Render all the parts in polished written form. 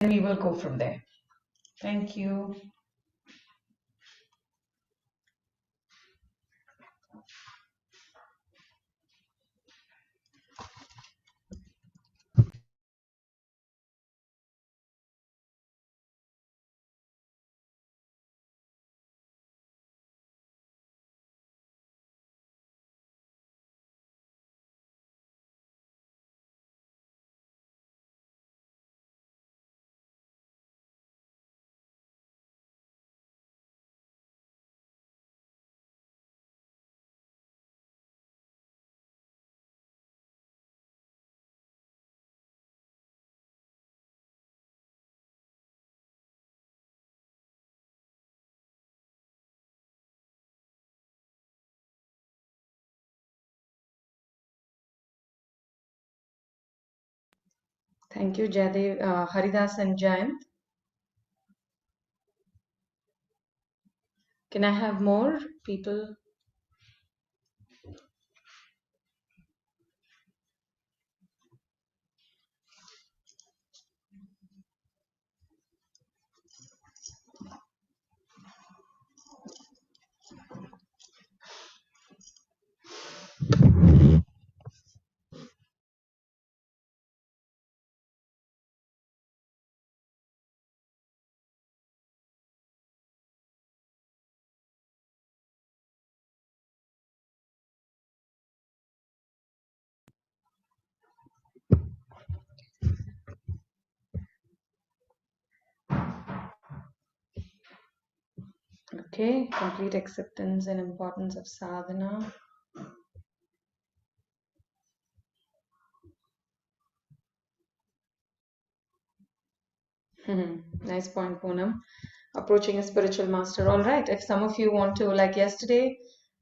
we will go from there. Thank you. Thank you, Jadev, Haridas and Jayant. Can I have more people? Okay, complete acceptance and importance of sadhana. Nice point, Poonam. Approaching a spiritual master. All right, if some of you want to, like yesterday,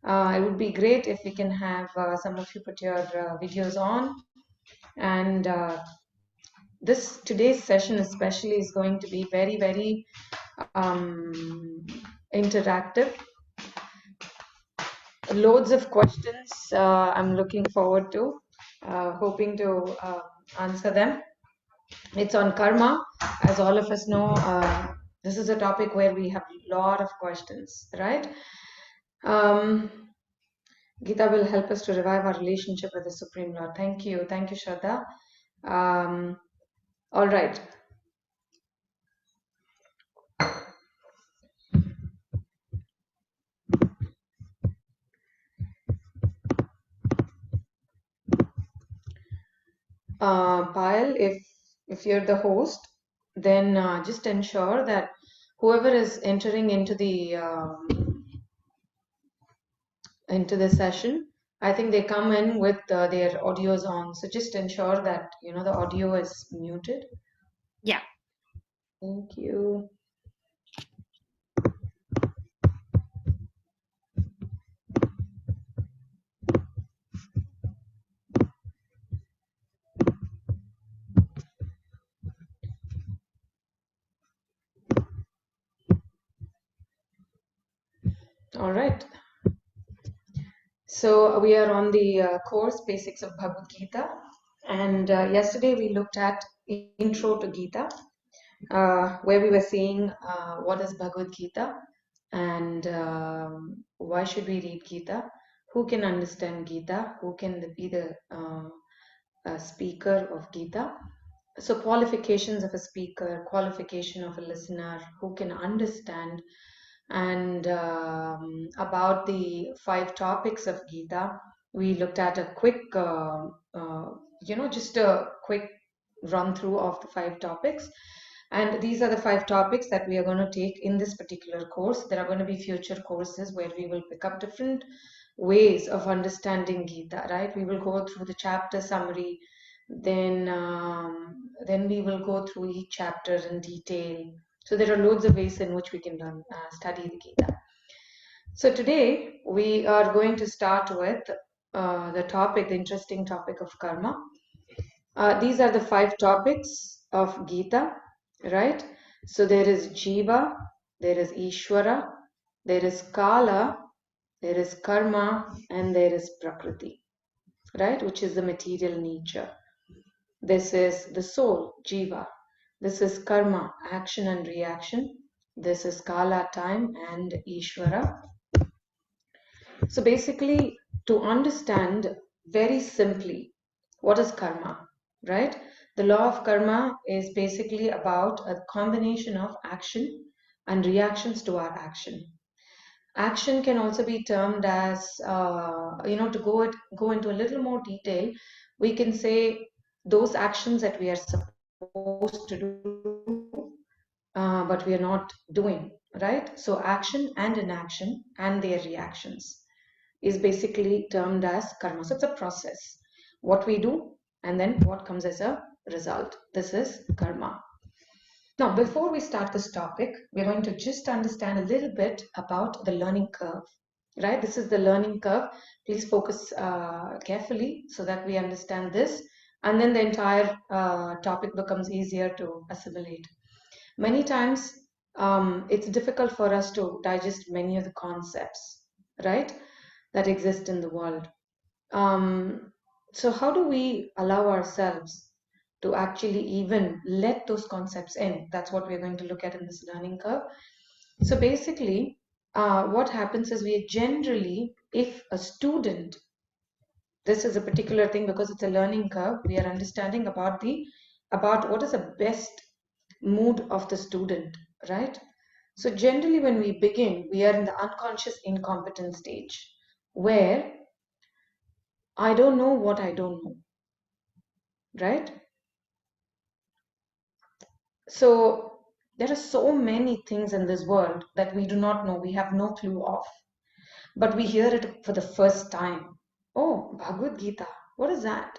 it would be great if we can have some of you put your videos on. And this today's session especially is going to be very, very interactive. Loads of questions I'm looking forward to, hoping to answer them. It's on karma. As all of us know, this is a topic where we have a lot of questions, right? Gita will help us to revive our relationship with the Supreme Lord. Thank you. Thank you, Shraddha. All right. Payal, if you're the host, then just ensure that whoever is entering into the session, I think they come in with their audios on. So just ensure that the audio is muted. Yeah. Thank you. All right. So we are on the course Basics of Bhagavad Gita, and yesterday we looked at Intro to Gita, where we were seeing what is Bhagavad Gita and why should we read Gita, who can understand Gita, who can be the speaker of Gita. So qualifications of a speaker, qualification of a listener, who can understand, and about the 5 topics of Gita, we looked at a quick, just a quick run through of the 5 topics. And these are the 5 topics that we are going to take in this particular course. There are going to be future courses where we will pick up different ways of understanding Gita, right? We will go through the chapter summary, then we will go through each chapter in detail. So there are loads of ways in which we can learn, study the Gita. So today we are going to start with the interesting topic of karma. These are the 5 topics of Gita, right? So there is Jiva, there is Ishvara, there is Kala, there is Karma, and there is Prakriti, right? Which is the material nature. This is the soul, Jiva. This is karma, action and reaction. This is kala, time, and Ishvara. So basically, to understand very simply what is karma, right? The law of karma is basically about a combination of action and reactions to our action. Action can also be termed as, to go into a little more detail, we can say those actions that we are supposed to do, but we are not doing, right? So action and inaction and their reactions is basically termed as karma. So it's a process. What we do and then what comes as a result. This is karma. Now, before we start this topic, we're going to just understand a little bit about the learning curve, right? This is the learning curve. Please focus carefully so that we understand this, and then the entire topic becomes easier to assimilate. Many times, it's difficult for us to digest many of the concepts, right, that exist in the world. So how do we allow ourselves to actually even let those concepts in? That's what we're going to look at in this learning curve. So basically, what happens is we generally, if a student, this is a particular thing because it's a learning curve, we are understanding about what is the best mood of the student, right? So generally when we begin, we are in the unconscious incompetence stage where I don't know what I don't know, right? So there are so many things in this world that we do not know, we have no clue of, but we hear it for the first time. Oh, Bhagavad Gita, what is that?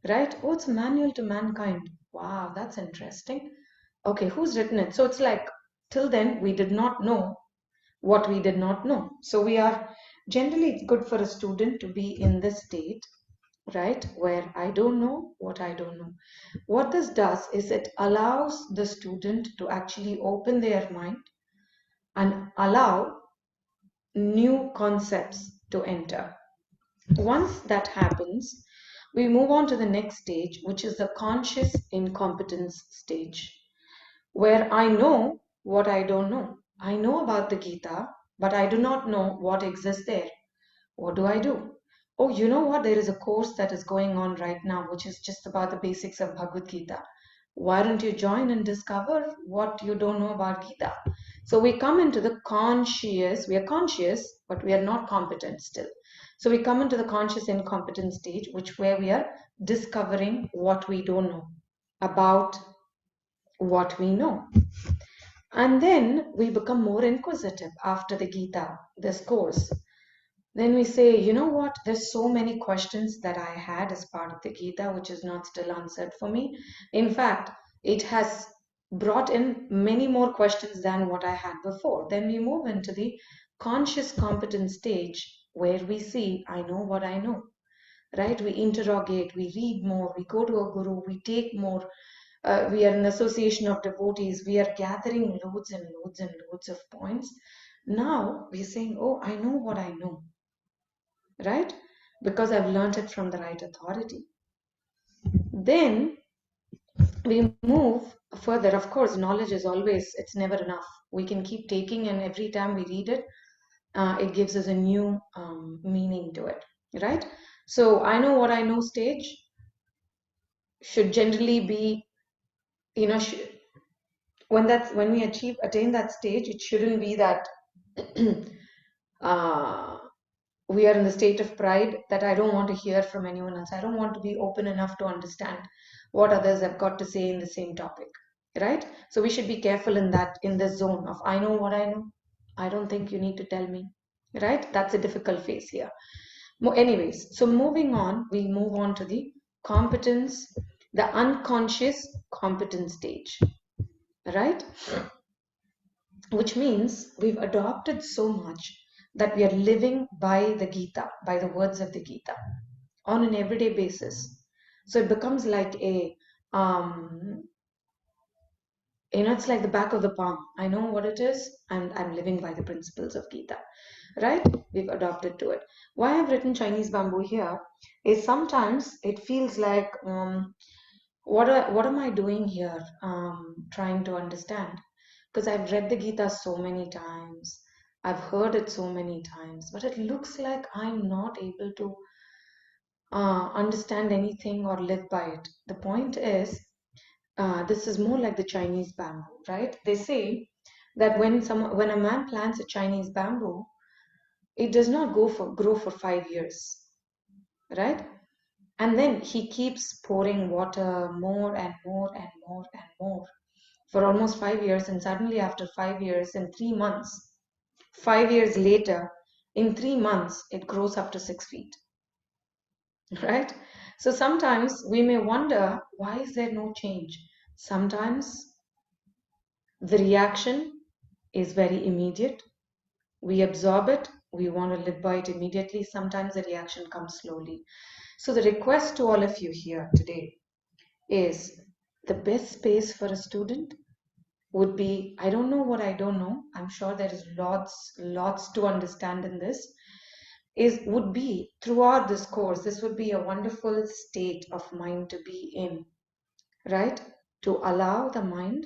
Right? Oh, it's a manual to mankind. Wow, that's interesting. Okay, who's written it? So it's like, till then, we did not know what we did not know. So we are generally, it's good for a student to be in this state, right, where I don't know what I don't know. What this does is it allows the student to actually open their mind and allow new concepts to enter. Once that happens, we move on to the next stage, which is the conscious incompetence stage, where I know what I don't know. I know about the Gita, but I do not know what exists there. What do I do? Oh, you know what? There is a course that is going on right now, which is just about the basics of Bhagavad Gita. Why don't you join and discover what you don't know about Gita? So we come into the conscious, we are conscious, but we are not competent still. So we come into the conscious incompetent stage, which where we are discovering what we don't know about what we know. And then we become more inquisitive after the Gita, this course. Then we say, you know what, there's so many questions that I had as part of the Gita, which is not still answered for me. In fact, it has brought in many more questions than what I had before. Then we move into the conscious competent stage where we see, I know what I know, right? We interrogate, we read more, we go to a guru, we take more. We are an association of devotees. We are gathering loads and loads and loads of points. Now we're saying, oh, I know what I know, right? Because I've learned it from the right authority. Then we move further. Of course, knowledge is always, it's never enough. We can keep taking, and every time we read it, it gives us a new meaning to it, right? So I know what I know stage should generally be, you know, when we attain that stage, it shouldn't be that uh, we are in the state of pride that I don't want to hear from anyone else. I don't want to be open enough to understand what others have got to say in the same topic, right? So we should be careful in this zone of I know what I know. I don't think you need to tell me, right? That's a difficult phase here. Anyways, so moving on, we move on to the competence, the unconscious competence stage, right? Which means we've adopted so much that we are living by the Gita, by the words of the Gita on an everyday basis. So it becomes like um, it's like the back of the palm. I know what it is, and I'm living by the principles of Gita, right? We've adopted to it. Why I've written Chinese bamboo here is sometimes it feels like, what am I doing here? Trying to understand. Because I've read the Gita so many times, I've heard it so many times, but it looks like I'm not able to understand anything or live by it. The point is, this is more like the Chinese bamboo, right? They say that when a man plants a Chinese bamboo, it does not grow for 5 years, right? And then he keeps pouring water more and more and more and more for almost 5 years, and suddenly after 5 years, in 3 months, 5 years later, in 3 months, it grows up to 6 feet, right? So sometimes we may wonder, why is there no change? Sometimes the reaction is very immediate. We absorb it, we want to live by it immediately. Sometimes the reaction comes slowly. So the request to all of you here today is, the best space for a student would be, I don't know what I don't know. I'm sure there is lots to understand in this. Would be throughout this course, this would be a wonderful state of mind to be in, right? To allow the mind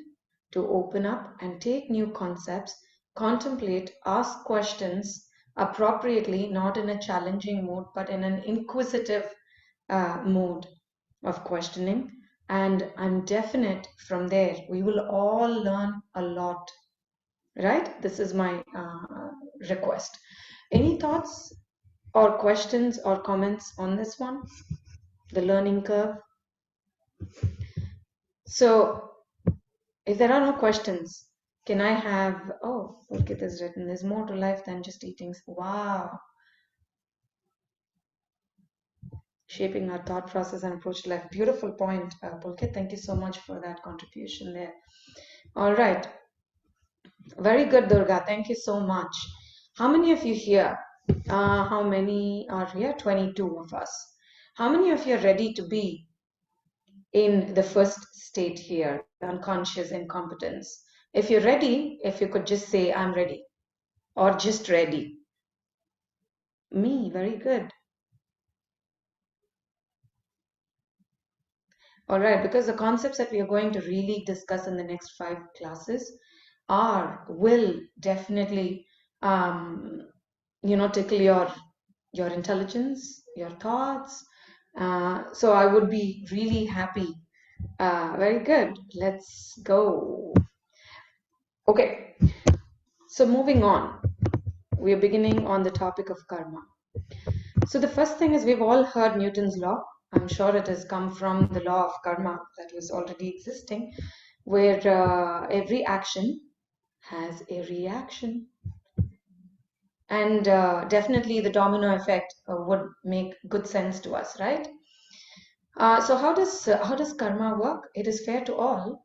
to open up and take new concepts, contemplate, ask questions appropriately, not in a challenging mode, but in an inquisitive mode of questioning. And I'm definite from there, we will all learn a lot, right? This is my request. Any thoughts or questions or comments on this one? The learning curve. So if there are no questions, can I have, oh, Pulkit is written, there's more to life than just eating. Wow. Shaping our thought process and approach to life. Beautiful point, Pulkit. Thank you so much for that contribution there. All right. Very good, Durga. Thank you so much. How many of you here? How many are here? 22 of us. How many of you are ready to be in the first state here, unconscious incompetence? If you're ready, if you could just say, I'm ready, or just ready. Me, very good. All right, because the concepts that we are going to really discuss in the next 5 classes will definitely, tickle your intelligence, your thoughts. So I would be really happy. Very good. Let's go. Okay, so moving on. We are beginning on the topic of karma. So the first thing is, we've all heard Newton's law. I'm sure it has come from the law of karma that was already existing, where every action has a reaction. And definitely the domino effect would make good sense to us, right? So how does karma work? It is fair to all.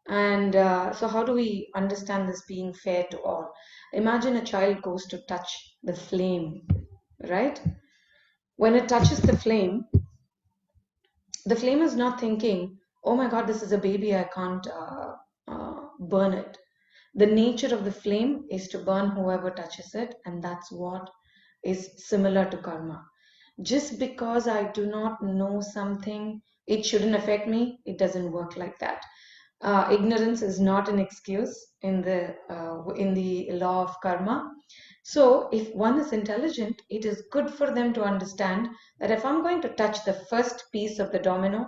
And so how do we understand this being fair to all? Imagine a child goes to touch the flame, right? When it touches the flame is not thinking, oh my God, this is a baby, I can't burn it. The nature of the flame is to burn whoever touches it, and that's what is similar to karma. Just because I do not know something, it shouldn't affect me. It doesn't work like that. Ignorance is not an excuse in the law of karma. So if one is intelligent, it is good for them to understand that if I'm going to touch the first piece of the domino,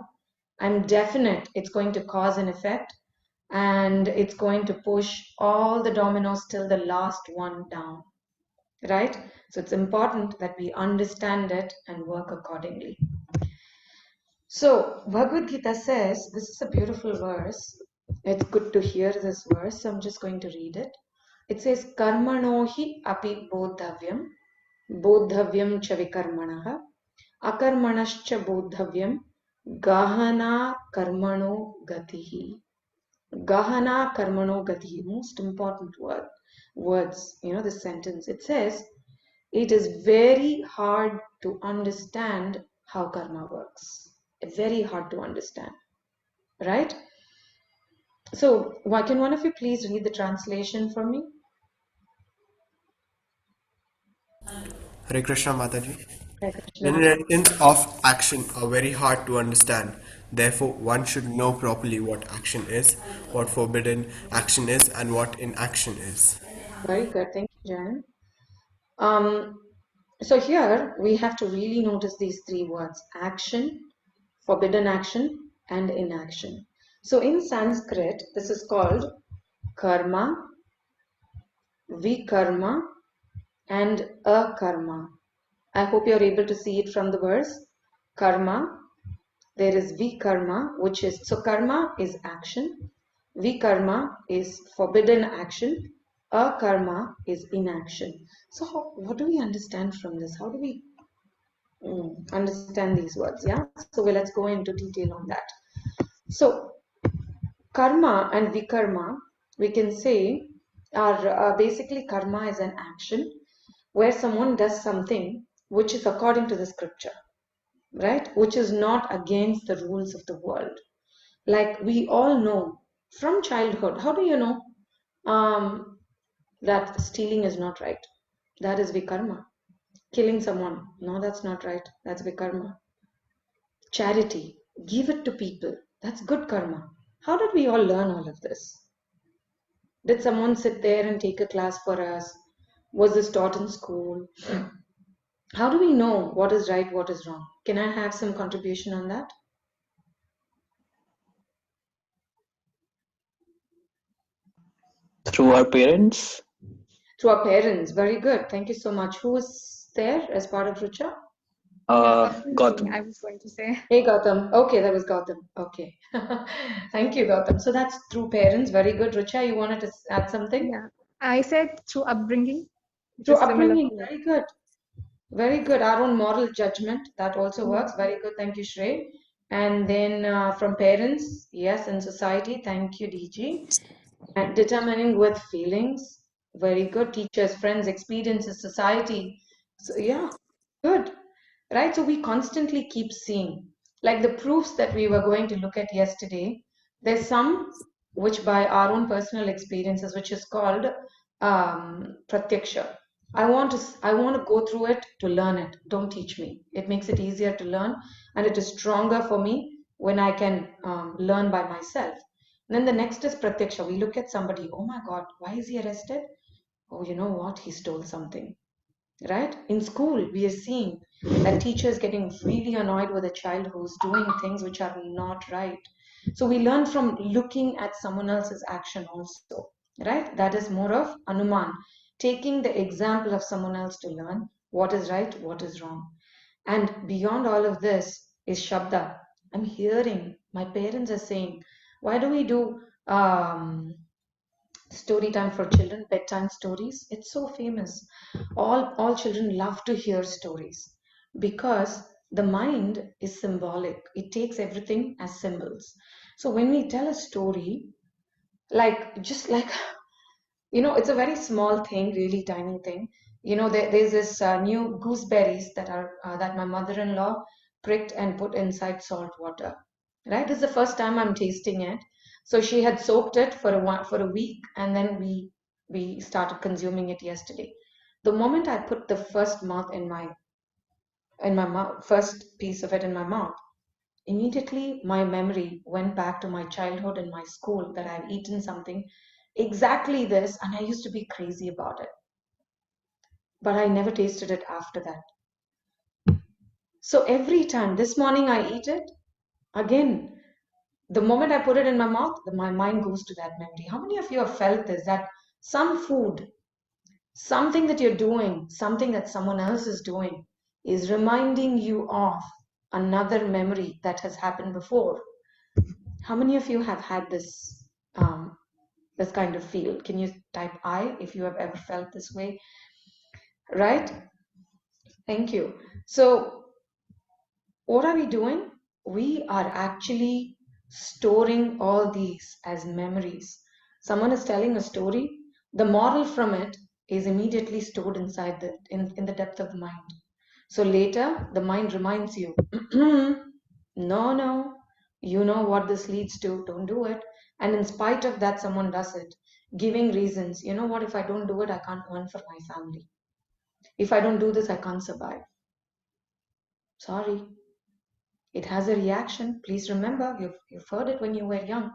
I'm definite it's going to cause an effect, and it's going to push all the dominoes till the last one down, right? So it's important that we understand it and work accordingly. So Bhagavad Gita says, this is a beautiful verse. It's good to hear this verse, so I'm just going to read it. It says, Karmano hi api bodhavyam cha vikarmanaha, akarmanascha bodhavyam, gahana karmano gatihi. Gahana karmano gatihi, most important words, this sentence. It says, it is very hard to understand how karma works. Very hard to understand, right? So why can one of you please read the translation for me? Hare Krishna Mataji. Hare Krishna. The inheritance of action are very hard to understand. Therefore, one should know properly what action is, what forbidden action is, and what inaction is. Very good. Thank you, Jan. Um, so here we have to really notice these three words: action, forbidden action, and inaction. So in Sanskrit, this is called karma, vikarma, and akarma. I hope you're able to see it from the verse. Karma, there is vikarma, which is, so karma is action, vikarma is forbidden action, akarma is inaction. So what do we understand from this? How do we understand these words? Yeah, so let's go into detail on that. So karma and vikarma, we can say, are basically, karma is an action where someone does something which is according to the scripture, right? Which is not against the rules of the world. Like we all know from childhood, how do you know that stealing is not right? That is vikarma. Killing someone, no, that's not right. That's vikarma. Charity, give it to people. That's good karma. How did we all learn all of this? Did someone sit there and take a class for us? Was this taught in school? How do we know what is right, what is wrong? Can I have some contribution on that? Through our parents. To our parents. Very good. Thank you so much. Who was there as part of Rucha? Yeah, that was me. Gautam. I was going to say. Hey, Gautam. Okay, that was Gautam. Okay. Thank you, Gautam. So that's through parents. Very good. Rucha, you wanted to add something? Yeah, I said through upbringing, which Through is similar upbringing. to. Very good. Very good. Our own moral judgment. That also Yeah. works. Very good. Thank you, Shrey. And then from parents. Yes, and society. Thank you, DG. And determining with feelings. Very good. Teachers, friends, experiences, society. So, yeah, good. Right? So we constantly keep seeing, like the proofs that we were going to look at yesterday. There's some which, by our own personal experiences, which is called Pratiksha. I want to go through it to learn it. Don't teach me. It makes it easier to learn, and it is stronger for me when I can learn by myself. And then the next is Pratiksha. We look at somebody, oh my God, why is he arrested? Oh, you know what? He stole something, right? In school, we are seeing that teachers getting really annoyed with a child who's doing things which are not right. So we learn from looking at someone else's action also, right? That is more of Anuman, taking the example of someone else to learn what is right, what is wrong. And beyond all of this is Shabda. I'm hearing my parents are saying, why do we do story time for children, bedtime stories? It's so famous. All children love to hear stories because the mind is symbolic. It takes everything as symbols. So when we tell a story, like just like it's a very small thing, really tiny thing. There's this new gooseberries that my mother-in-law pricked and put inside salt water. Right, this is the first time I'm tasting it. So she had soaked it for a week, and then we started consuming it yesterday. The moment I put the first piece of it in my mouth, immediately my memory went back to my childhood and my school, that I've eaten something exactly this, and I used to be crazy about it. But I never tasted it after that. So every time, this morning I eat it, again, the moment I put it in my mouth, my mind goes to that memory. How many of you have felt this? That some food, something that you're doing, something that someone else is doing, is reminding you of another memory that has happened before? How many of you have had this kind of feel? Can you type I if you have ever felt this way? Right? Thank you. So what are we doing? We are actually storing all these as memories. Someone is telling a story, the moral from it is immediately stored inside in the depth of the mind. So later, the mind reminds you, no, you know what this leads to, don't do it. And in spite of that, someone does it, giving reasons. You know what, if I don't do it, I can't earn for my family. If I don't do this, I can't survive. Sorry. It has a reaction. Please remember, you've heard it when you were young.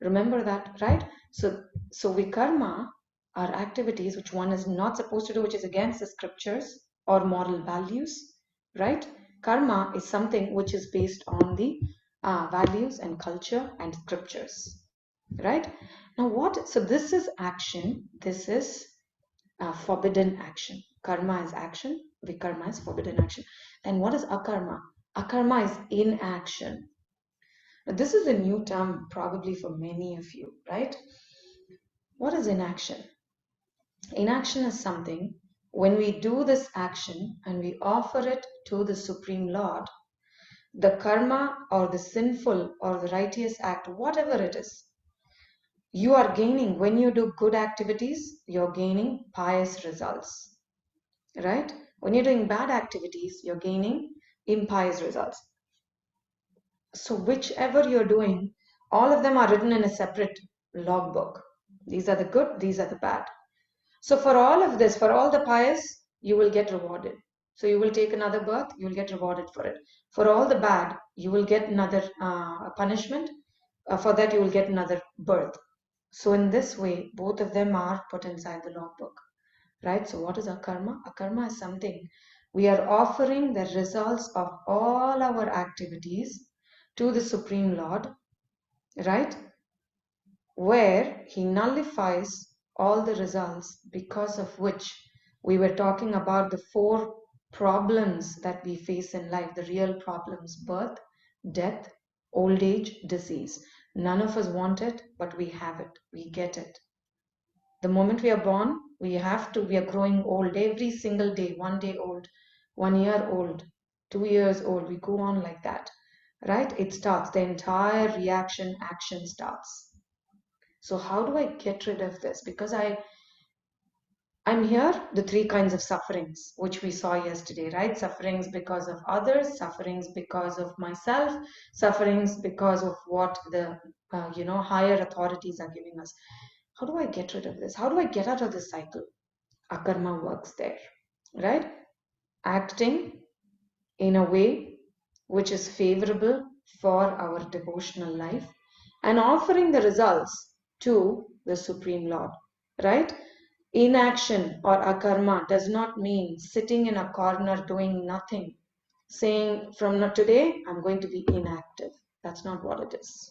Remember that, right? So vikarma are activities which one is not supposed to do, which is against the scriptures or moral values, right? Karma is something which is based on the values and culture and scriptures, right? Now so this is action, this is forbidden action. Karma is action, vikarma is forbidden action. And what is akarma? Akarma is inaction. Now, this is a new term probably for many of you, right? What is inaction? Inaction is something when we do this action and we offer it to the Supreme Lord, the karma or the sinful or the righteous act, whatever it is, you are gaining. When you do good activities, you're gaining pious results, right? When you're doing bad activities, you're gaining impious results. So whichever you're doing, all of them are written in a separate logbook. These are the good, these are the bad. So for all of this, for all the pious, you will get rewarded. So you will take another birth, you will get rewarded for it. For all the bad, you will get another punishment. For that, you will get another birth. So in this way, both of them are put inside the logbook, right? So what is akarma? Akarma is something we are offering the results of all our activities to the Supreme Lord, right? Where he nullifies all the results, because of which we were talking about the 4 problems that we face in life, the real problems: birth, death, old age, disease. None of us want it, but we have it, we get it. The moment we are born, we are growing old every single day, 1 day old, 1 year old, 2 years old, we go on like that, right? It starts, the entire action starts. So how do I get rid of this? Because I'm here, the 3 kinds of sufferings, which we saw yesterday, right? Sufferings because of others, sufferings because of myself, sufferings because of what the, higher authorities are giving us. How do I get rid of this? How do I get out of this cycle? Akarma works there, right? Acting in a way which is favorable for our devotional life and offering the results to the Supreme Lord, right? Inaction or akarma does not mean sitting in a corner doing nothing, saying from today I'm going to be inactive. That's not what it is.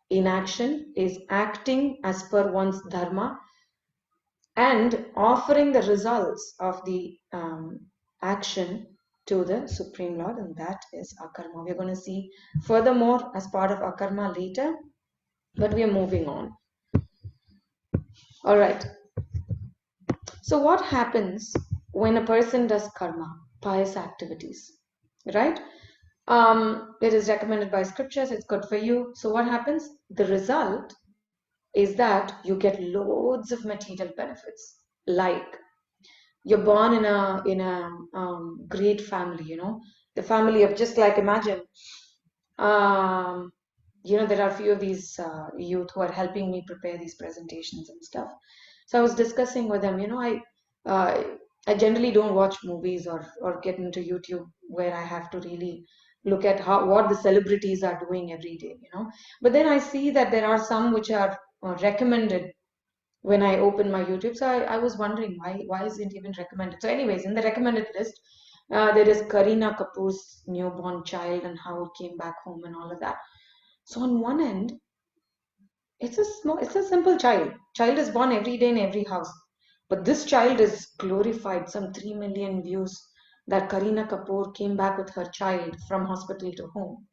Inaction is acting as per one's dharma and offering the results of the action to the Supreme Lord, and that is akarma. We're going to see furthermore as part of akarma later, but we are moving on. All right. So what happens when a person does karma, pious activities, right? It is recommended by scriptures, it's good for you. So what happens? The result is that you get loads of material benefits, like you're born in a great family, the family of, just like, imagine, there are a few of these youth who are helping me prepare these presentations and stuff. So I was discussing with them, I generally don't watch movies or get into YouTube where I have to really look at what the celebrities are doing every day, But then I see that there are some which are recommended when I open my YouTube. So I was wondering why isn't even recommended. So anyways, in the recommended list, there is Kareena Kapoor's newborn child and how it came back home and all of that. So on one end, it's a simple child. Child is born every day in every house. But this child is glorified, some 3 million views, that Kareena Kapoor came back with her child from hospital to home.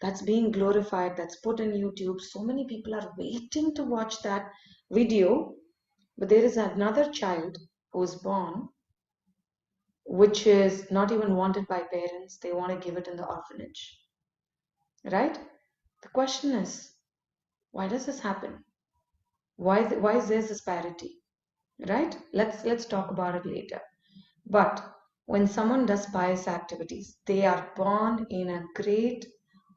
That's being glorified, that's put on YouTube. So many people are waiting to watch that video. But there is another child who is born, which is not even wanted by parents. They want to give it in the orphanage, right? The question is, why does this happen? Why is there disparity, right? Let's talk about it later. But when someone does pious activities, they are born in a great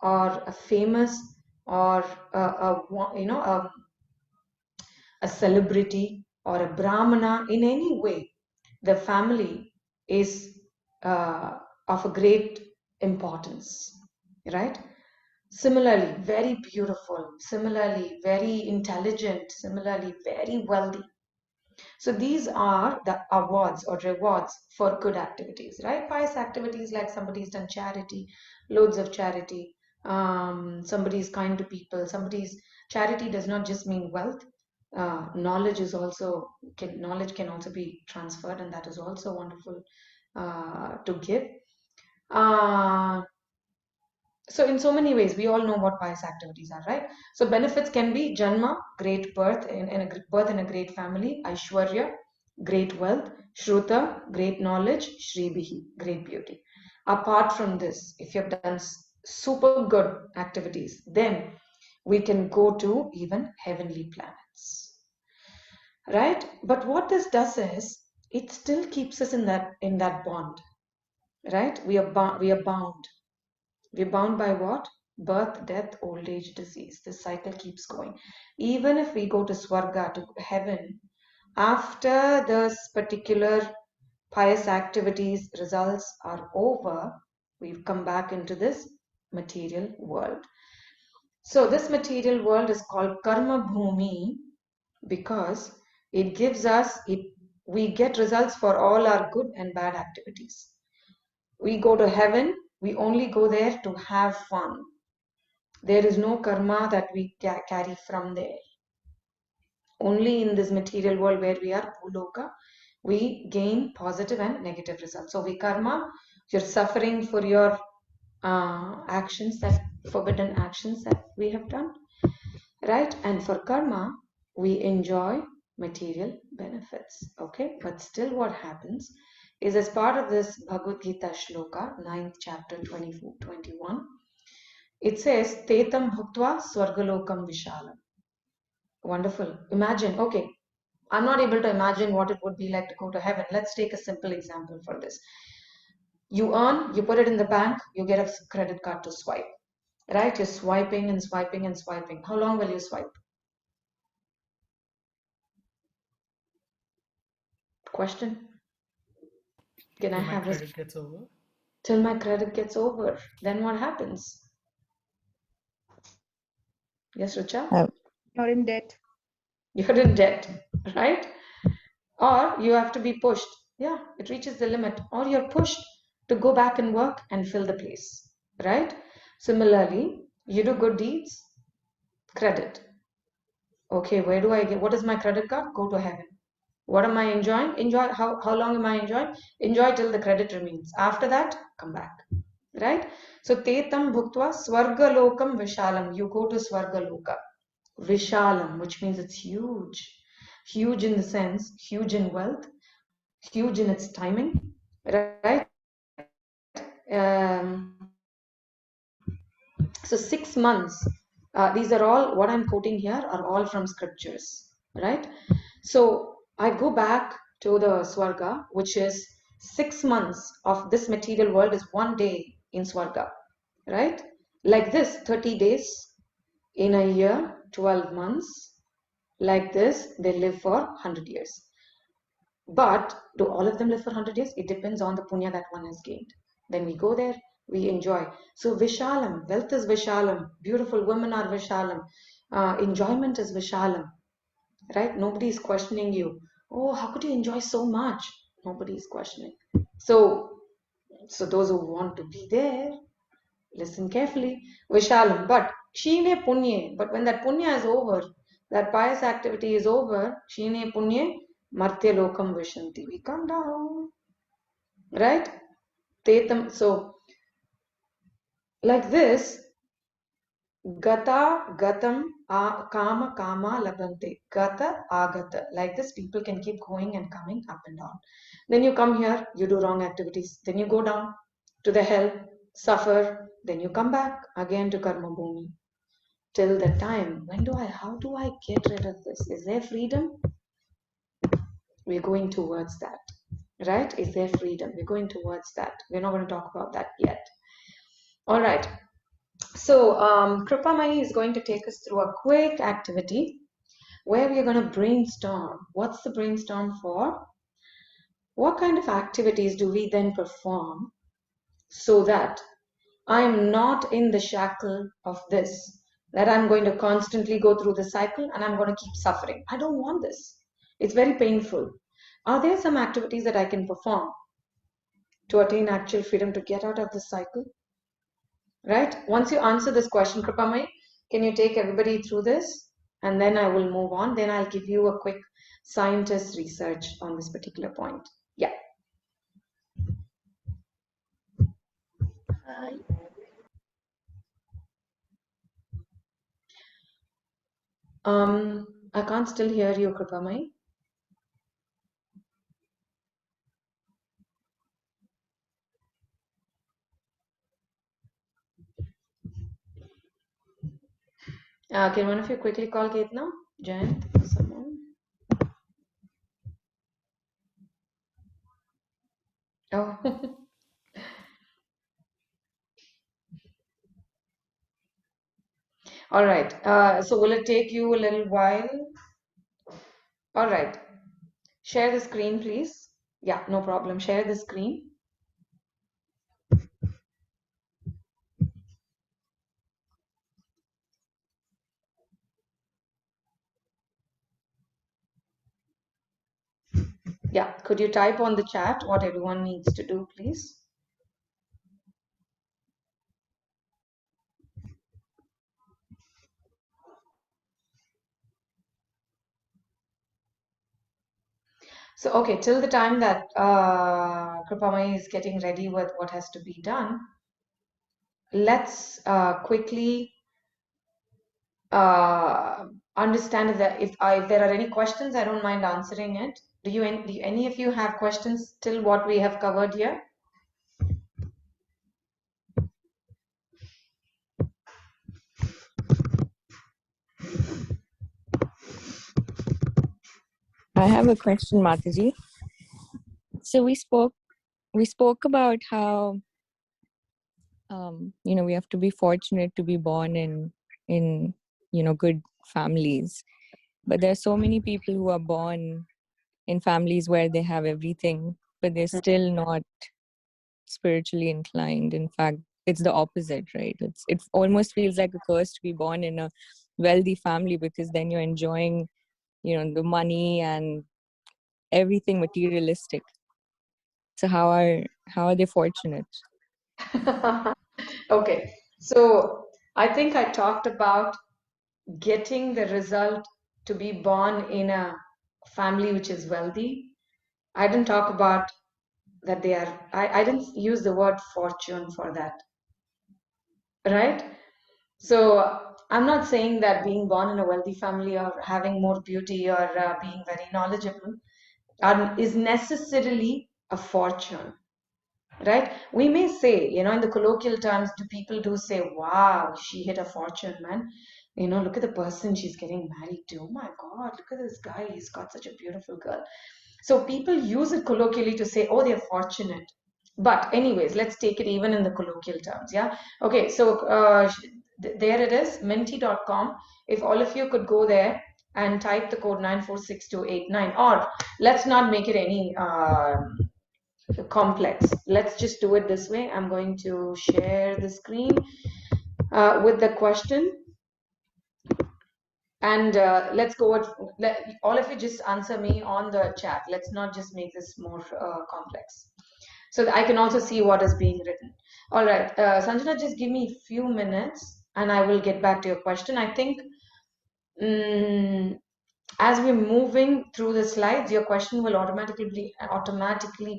or a famous or a celebrity or a brahmana, in any way, the family is of a great importance. right? Similarly, very beautiful, similarly, very intelligent, similarly, very wealthy. So these are the awards or rewards for good activities, right? Pious activities like somebody's done charity, loads of charity, somebody's kind to people, charity does not just mean wealth. Knowledge is also, knowledge can also be transferred, and that is also wonderful to give. So in so many ways, we all know what pious activities are, right? So benefits can be Janma, great birth birth in a great family, Aishwarya, great wealth, Shruta, great knowledge, Shribihi, great beauty. Apart from this, if you have done super good activities, then we can go to even heavenly planets, right? But what this does is it still keeps us in that bond, right? We are bound. We're bound by what? Birth, death, old age, disease. This cycle keeps going. Even if we go to Swarga, to heaven, after this particular pious activities results are over, we've come back into this material world. So this material world is called Karma Bhumi because it gives us, we get results for all our good and bad activities. We go to heaven, we only go there to have fun. There is no karma that we carry from there. Only in this material world where we are, Bhuloka, we gain positive and negative results. So we karma, you're suffering for your actions, that forbidden actions that we have done, right? And for karma, we enjoy material benefits, okay? But still what happens is, as part of this Bhagavad Gita shloka, 9th chapter, 21, it says, Tetam bhuktva swargalokam vishalam. Wonderful. Imagine, okay, I'm not able to imagine what it would be like to go to heaven. Let's take a simple example for this. You earn, you put it in the bank, you get a credit card to swipe, right? You're swiping and swiping and swiping. How long will you swipe? Question. Can I Till my have credit gets over? Till my credit gets over. Then what happens? Yes, Richa? You're in debt. You're in debt, right? Or you have to be pushed. Yeah, it reaches the limit. Or you're pushed to go back and work and fill the place, right? Similarly, you do good deeds, credit. Okay, where do I get, what is my credit card? Go to heaven. What am I enjoying? Enjoy, how long am I enjoying? Enjoy till the credit remains. After that, come back, right? So, tetam bhuktva swarga lokam vishalam. You go to swarga loka. Vishalam, which means it's huge. Huge in the sense, huge in wealth, huge in its timing, right? So 6 months, these are all, what I'm quoting here are all from scriptures, right? So I go back to the Swarga, which is 6 months of this material world is one day in Swarga, right? Like this, 30 days in a year, 12 months. Like this, they live for 100 years. But do all of them live for 100 years? It depends on the punya that one has gained. Then we go there, we enjoy. So Vishalam, wealth is Vishalam, beautiful women are Vishalam, enjoyment is Vishalam, right? Nobody is questioning you. Oh, how could you enjoy so much? Nobody is questioning. So those who want to be there, listen carefully. Vishalam, but Kshine Punye, but when that punya is over, that pious activity is over, Kshine Punye, Martya Lokam Vishanti. We come down, right? Tetam, so like this, Gata, Gatam, Kama, Kama, Labante, Gata, Agata. Like this, people can keep going and coming up and down. Then you come here, you do wrong activities. Then you go down to the hell, suffer. Then you come back again to Karma Bhumi. Till the time, how do I get rid of this? Is there freedom? We're going towards that, right? Is there freedom? We're going towards that. We're not going to talk about that yet. All right. So Kripamani is going to take us through a quick activity where we're going to brainstorm. What's the brainstorm for? What kind of activities do we then perform so that I am not in the shackle of this, that I'm going to constantly go through the cycle and I'm going to keep suffering. I don't want this. It's very painful. Are there some activities that I can perform to attain actual freedom, to get out of this cycle? Right? Once you answer this question, Kripamai, can you take everybody through this? And then I will move on. Then I'll give you a quick scientist research on this particular point. Yeah. I can't still hear you, Kripamai. Can one of you quickly call Ketna? Jayant? Someone? Oh. All right. So will it take you a little while? All right. Share the screen, please. Yeah, no problem. Share the screen. Yeah, could you type on the chat what everyone needs to do, please? So, okay, till the time that Kripamai is getting ready with what has to be done, let's quickly understand that if there are any questions, I don't mind answering it. Do any of you have questions till what we have covered here? I have a question, Mataji. So we spoke about how we have to be fortunate to be born in good families, but there are so many people who are born in families where they have everything, but they're still not spiritually inclined. In fact, it's the opposite, right? It almost feels like a curse to be born in a wealthy family, because then you're enjoying the money and everything materialistic. So how are they fortunate? Okay, so I think I talked about getting the result to be born in a family which is wealthy. I didn't talk about that I didn't use the word fortune for that, right? So I'm not saying that being born in a wealthy family or having more beauty or being very knowledgeable is necessarily a fortune, right? We may say, in the colloquial terms, people do say, wow, she hit a fortune, man. Look at the person she's getting married to. Oh my God, look at this guy. He's got such a beautiful girl. So people use it colloquially to say, oh, they're fortunate. But anyways, let's take it even in the colloquial terms. Yeah. Okay. So there it is, minty.com. If all of you could go there and type the code 946289, or let's not make it any complex. Let's just do it this way. I'm going to share the screen with the question. And let's go with, all of you just answer me on the chat. Let's not just make this more complex. So that I can also see what is being written. All right, Sanjana, just give me a few minutes and I will get back to your question. I think as we're moving through the slides, your question will automatically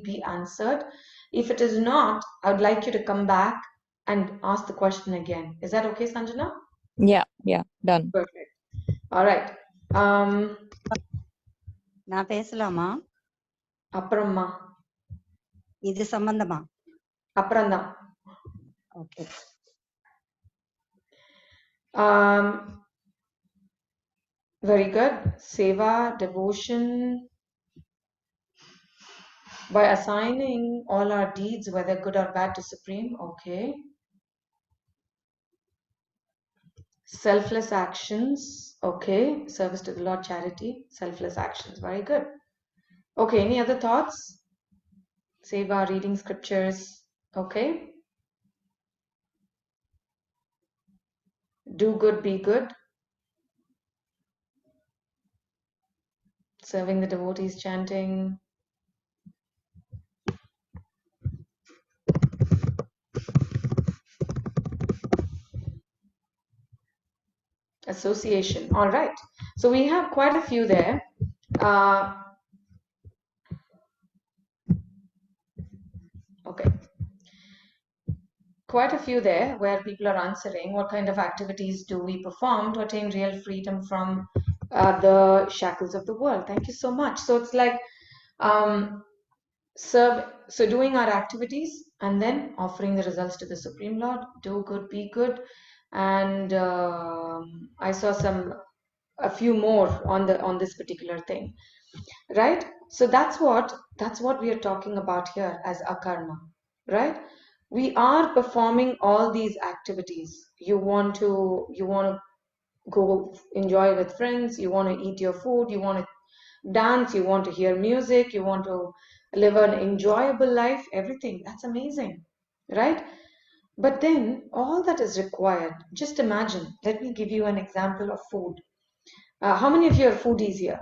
be answered. If it is not, I would like you to come back and ask the question again. Is that okay, Sanjana? Yeah, done. Perfect. All right. நான் பேசலாமா? அப்புறமா இது சம்பந்தமா? அப்புறம்தான். Okay. Very good. Seva, devotion, by assigning all our deeds, whether good or bad, to Supreme. Okay. Selfless actions. Okay. Service to the Lord, charity, selfless actions. Very good. Okay. Any other thoughts? Seva, reading scriptures. Okay. Do good, be good. Serving the devotees, chanting. Association. All right. So we have quite a few there. Okay. Quite a few there where people are answering what kind of activities do we perform to attain real freedom from the shackles of the world. Thank you so much. So it's like so doing our activities and then offering the results to the Supreme Lord. Do good, be good. And I saw a few more on this particular thing, right? So that's what we are talking about here as akarma, right? We are performing all these activities. You want to go enjoy with friends, you want to eat your food, you want to dance, you want to hear music, you want to live an enjoyable life, everything. That's amazing, right? But then all that is required, just imagine, let me give you an example of food. How many of you are foodies here?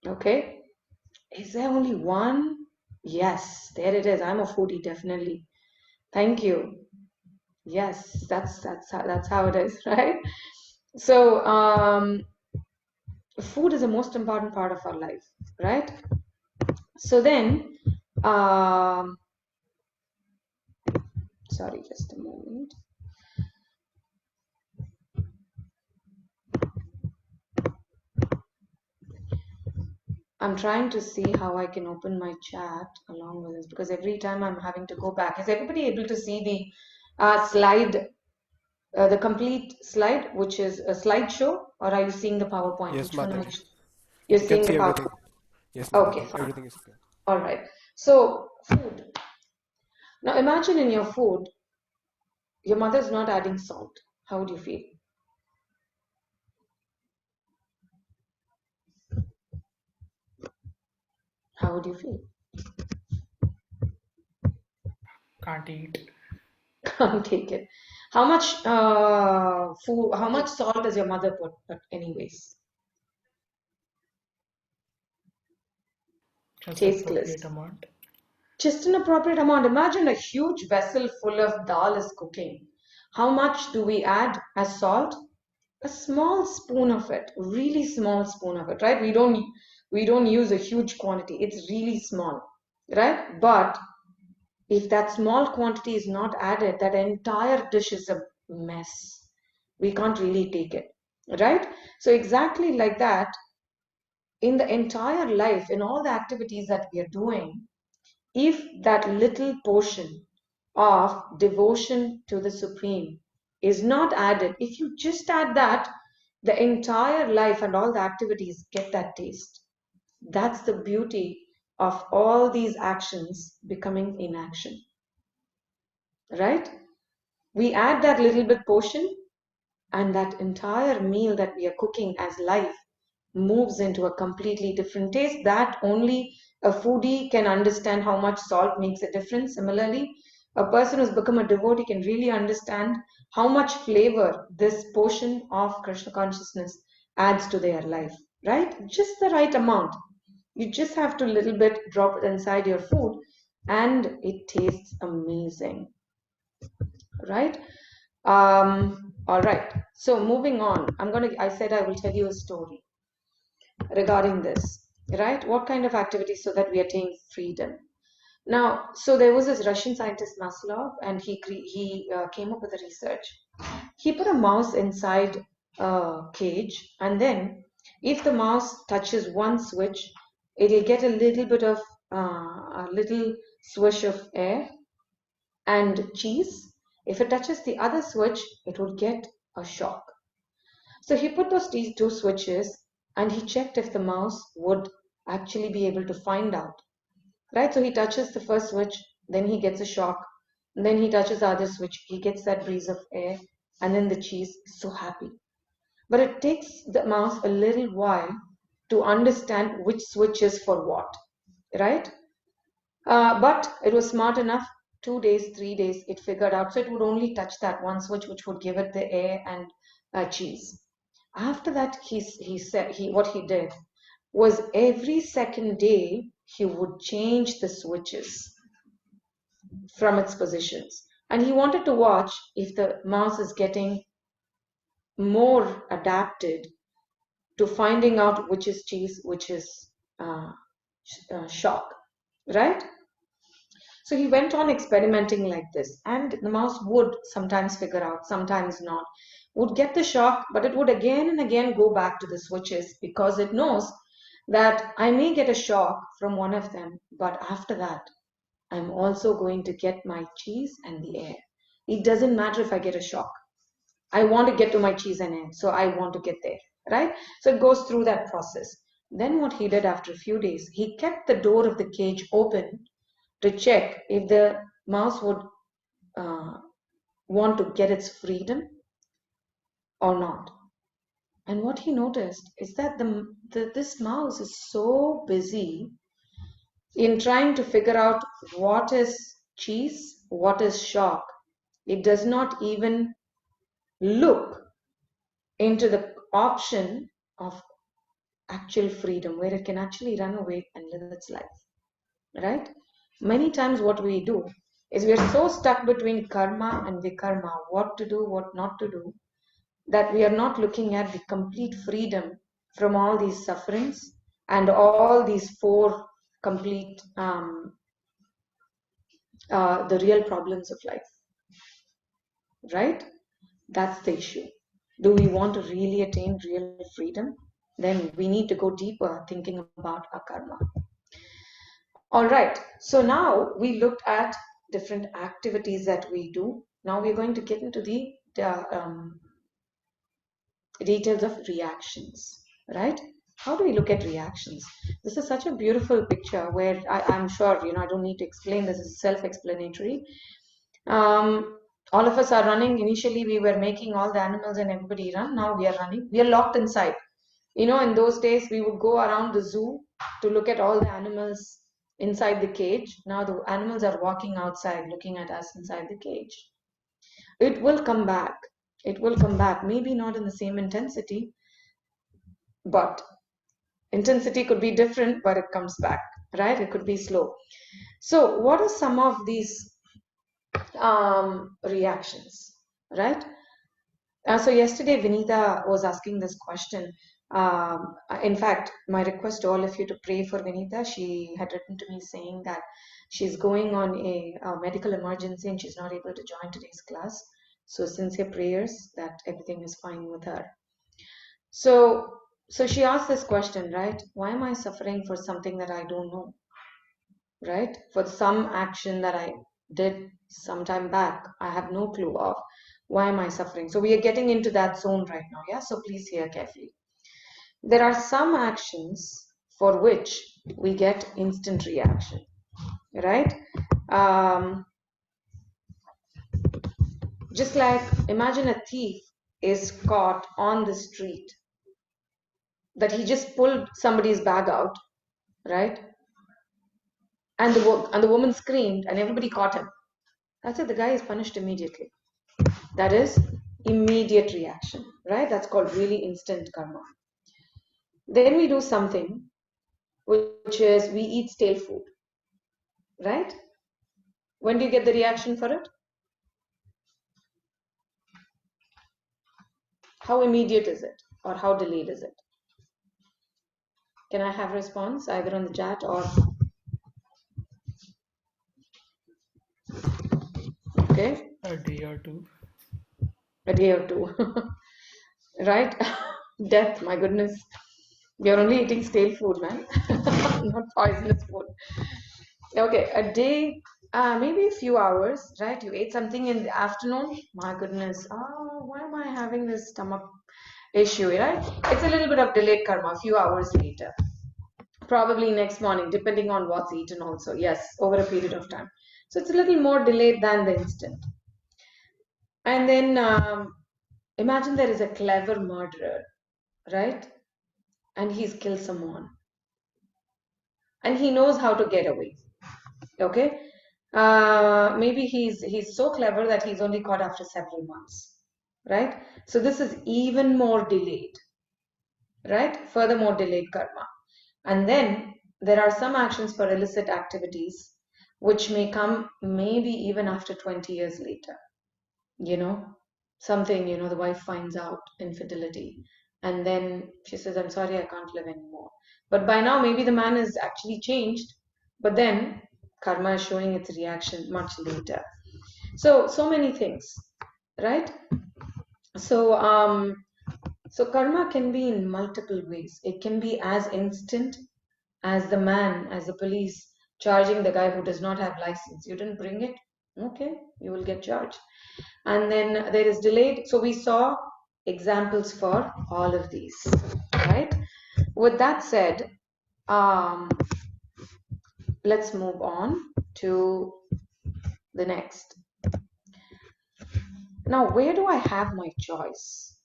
Okay. Is there only one? Yes, there it is. I'm a foodie, definitely. Thank you. Yes, that's how it is, right? So, food is the most important part of our life, right? So then, sorry, just a moment. I'm trying to see how I can open my chat along with this because every time I'm having to go back. Is everybody able to see the slide, the complete slide, which is a slideshow, or are you seeing the PowerPoint? Yes, Which one are you? Mataji. You're You can seeing the see everything. PowerPoint. Yes, Okay, Mataji. fine. Everything is okay. All right. So, food. Now imagine in your food, your mother's not adding salt. How would you feel? How would you feel? Can't eat. Can't take it. How much food? How much salt does your mother put? Anyways, Just tasteless. appropriate amount. Just an appropriate amount. Imagine a huge vessel full of dal is cooking. How much do we add as salt? A small spoon of it, really small spoon of it, right? We don't use a huge quantity. It's really small, right? But if that small quantity is not added, that entire dish is a mess. We can't really take it, right? So exactly like that, in the entire life, in all the activities that we are doing, if that little portion of devotion to the Supreme is not added, if you just add that, the entire life and all the activities get that taste. That's the beauty of all these actions becoming inaction, right? We add that little bit portion, and that entire meal that we are cooking as life moves into a completely different taste that only a foodie can understand how much salt makes a difference. Similarly, a person who's become a devotee can really understand how much flavor this portion of Krishna consciousness adds to their life, right? Just the right amount. You just have to little bit drop it inside your food and it tastes amazing, right? All right. So moving on, I said I will tell you a story regarding this, right? What kind of activities so that we attain freedom? Now, so there was this Russian scientist Maslov, and he came up with a research. He put a mouse inside a cage, and then if the mouse touches one switch, it'll get a little bit of a little swish of air and cheese. If it touches the other switch, it would get a shock. So he put those two switches and he checked if the mouse would actually be able to find out. Right? So he touches the first switch, then he gets a shock, and then he touches the other switch, he gets that breeze of air, and then the cheese is so happy. But it takes the mouse a little while to understand which switch is for what. right? But it was smart enough. 2 days, 3 days, it figured out. So it would only touch that one switch, which would give it the air and cheese. After that, he said what he did was every second day he would change the switches from its positions, and he wanted to watch if the mouse is getting more adapted to finding out which is cheese, which is shock, right? So he went on experimenting like this, and the mouse would sometimes figure out, sometimes not, would get the shock, but it would again and again go back to the switches because it knows that I may get a shock from one of them, but after that, I'm also going to get my cheese and the air. It doesn't matter if I get a shock. I want to get to my cheese and air, so I want to get there, right? So it goes through that process. Then what he did after a few days, he kept the door of the cage open to check if the mouse would want to get its freedom or not. And what he noticed is that this mouse is so busy in trying to figure out what is cheese, what is shock. It does not even look into the option of actual freedom, where it can actually run away and live its life, right? Many times what we do is we are so stuck between karma and vikarma, what to do, what not to do, that we are not looking at the complete freedom from all these sufferings and all these four complete the real problems of life, right? That's the issue. Do we want to really attain real freedom? Then we need to go deeper thinking about our karma. All right, so now we looked at different activities that we do. Now we're going to get into the details of reactions, right? How do we look at reactions? This is such a beautiful picture where I'm sure, I don't need to explain, this is self-explanatory. All of us are running. Initially, we were making all the animals and everybody run. Now we are running. We are locked inside. In those days, we would go around the zoo to look at all the animals inside the cage. Now the animals are walking outside, looking at us inside the cage. It will come back. It will come back. Maybe not in the same intensity, but intensity could be different, but it comes back, right? It could be slow. So what are some of these reactions, right? So yesterday Vinita was asking this question. In fact, my request to all of you to pray for Vinita. She had written to me saying that she's going on a medical emergency and she's not able to join today's class. So sincere prayers that everything is fine with her. So she asked this question, right? Why am I suffering for something that I don't know? Right? For some action that I did some time back, I have no clue of. Why am I suffering? So we are getting into that zone right now, yeah? So please hear carefully. There are some actions for which we get instant reaction, right? Just like imagine a thief is caught on the street, that he just pulled somebody's bag out, right? And the woman screamed and everybody caught him. That's it, the guy is punished immediately. That is immediate reaction, right? That's called really instant karma. Then we do something which is we eat stale food, right? When do you get the reaction for it? How immediate is it, or how delayed is it? Can I have a response either on the chat or? Okay. A day or two. A day or two. Right? Death, my goodness. You're only eating stale food, man. Not poisonous food. Okay, a day, maybe a few hours, right? You ate something in the afternoon. My goodness. Oh, why am I having this stomach issue, right? It's a little bit of delayed karma, a few hours later. Probably next morning, depending on what's eaten also. Yes, over a period of time. So it's a little more delayed than the instant. And then imagine there is a clever murderer, right? And he's killed someone. and he knows how to get away. Okay, maybe he's so clever that he's only caught after several months, right? So this is even more delayed, right? Furthermore delayed karma. And then there are some actions for illicit activities which may come maybe even after 20 years later. You know, something, you know, the wife finds out infidelity, and then she says, I'm sorry, I can't live anymore. But by now, maybe the man is actually changed, but then karma is showing its reaction much later. So many things, right? So, so karma can be in multiple ways. It can be as instant as the police charging the guy who does not have license. You didn't bring it? Okay, you will get charged. And then there is delayed. So we saw examples for all of these, right? With that said, let's move on to the next. Now, where do I have my choice?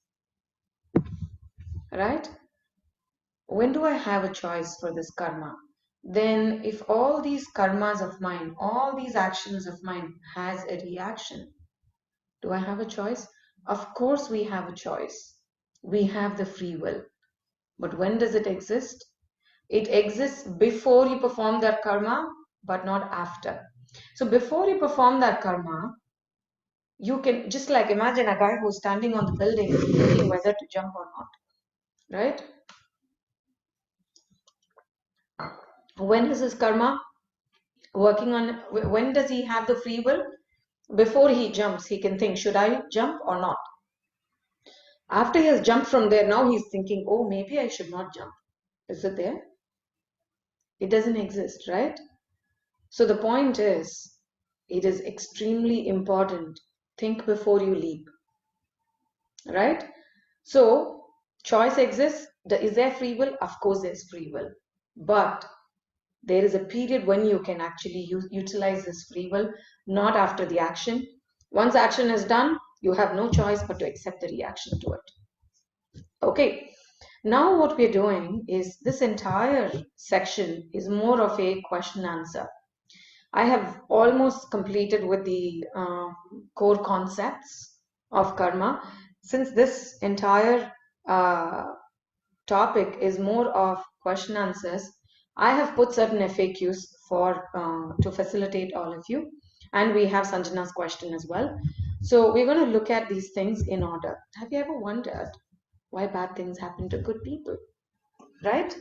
Right? When do I have a choice for this karma? Then if all these karmas of mine, all these actions of mine has a reaction, do I have a choice? Of course we have a choice. We have the free will. But when does it exist? It exists before you perform that karma, but not after. So before you perform that karma, you can just like imagine a guy who's standing on the building thinking whether to jump or not, right? When is his karma working on? When does he have the free will? Before he jumps, he can think, should I jump or not? After he has jumped from there, now he's thinking, oh, maybe I should not jump. Is it there? It doesn't exist, right? So the point is, it is extremely important. Think before you leap, right? So choice exists. Is there free will? Of course there's free will. But there is a period when you can actually utilize this free will, not after the action. Once action is done, you have no choice but to accept the reaction to it. Okay. Now what we're doing is this entire section is more of a question answer. I have almost completed with the core concepts of karma. Since this entire topic is more of question answers, I have put certain FAQs for to facilitate all of you, and we have Sanjana's question as well. So we're going to look at these things in order. Have you ever wondered why bad things happen to good people? Right?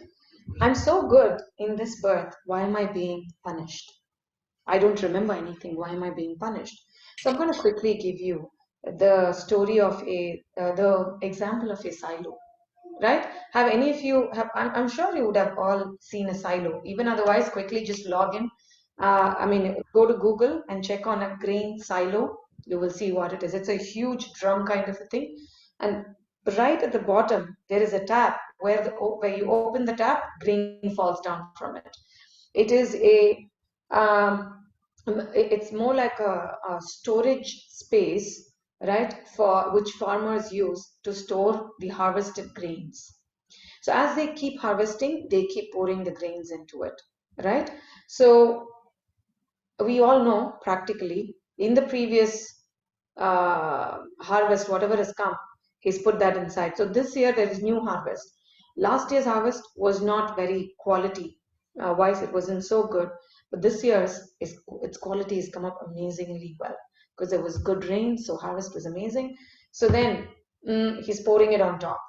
I'm so good in this birth. Why am I being punished? I don't remember anything. Why am I being punished? So I'm going to quickly give you the story of the example of a silo. Right? Have any of you have? I'm sure you would have all seen a silo. Even otherwise, quickly just log in. Go to Google and check on a grain silo. You will see what it is. It's a huge drum kind of a thing, and right at the bottom there is a tap where you open the tap, grain falls down from it. It is it's more like a storage space, right, for which farmers use to store the harvested grains. So as they keep harvesting, they keep pouring the grains into it, right? So we all know practically in the previous harvest, whatever has come, he's put that inside. So this year there is new harvest. Last year's harvest was not very quality wise, it wasn't so good. But this year's its quality has come up amazingly well because there was good rain, so harvest was amazing. So then he's pouring it on top,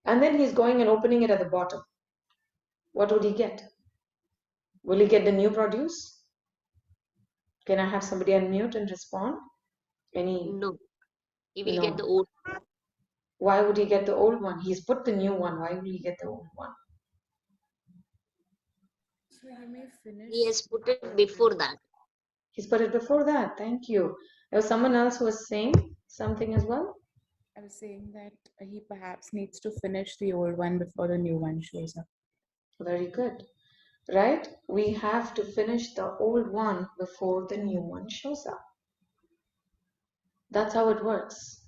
and then he's going and opening it at the bottom. What would he get? Will he get the new produce? Can I have somebody unmute and respond? Any? No, he will get the No. old. Why would he get the old one? He's put the new one. Why will he get the old one? So you may finish. He has put it before that. He's put it before that. Thank you. There was someone else who was saying something as well. I was saying that he perhaps needs to finish the old one before the new one shows up. Very good. Right? We have to finish the old one before the new one shows up. That's how it works.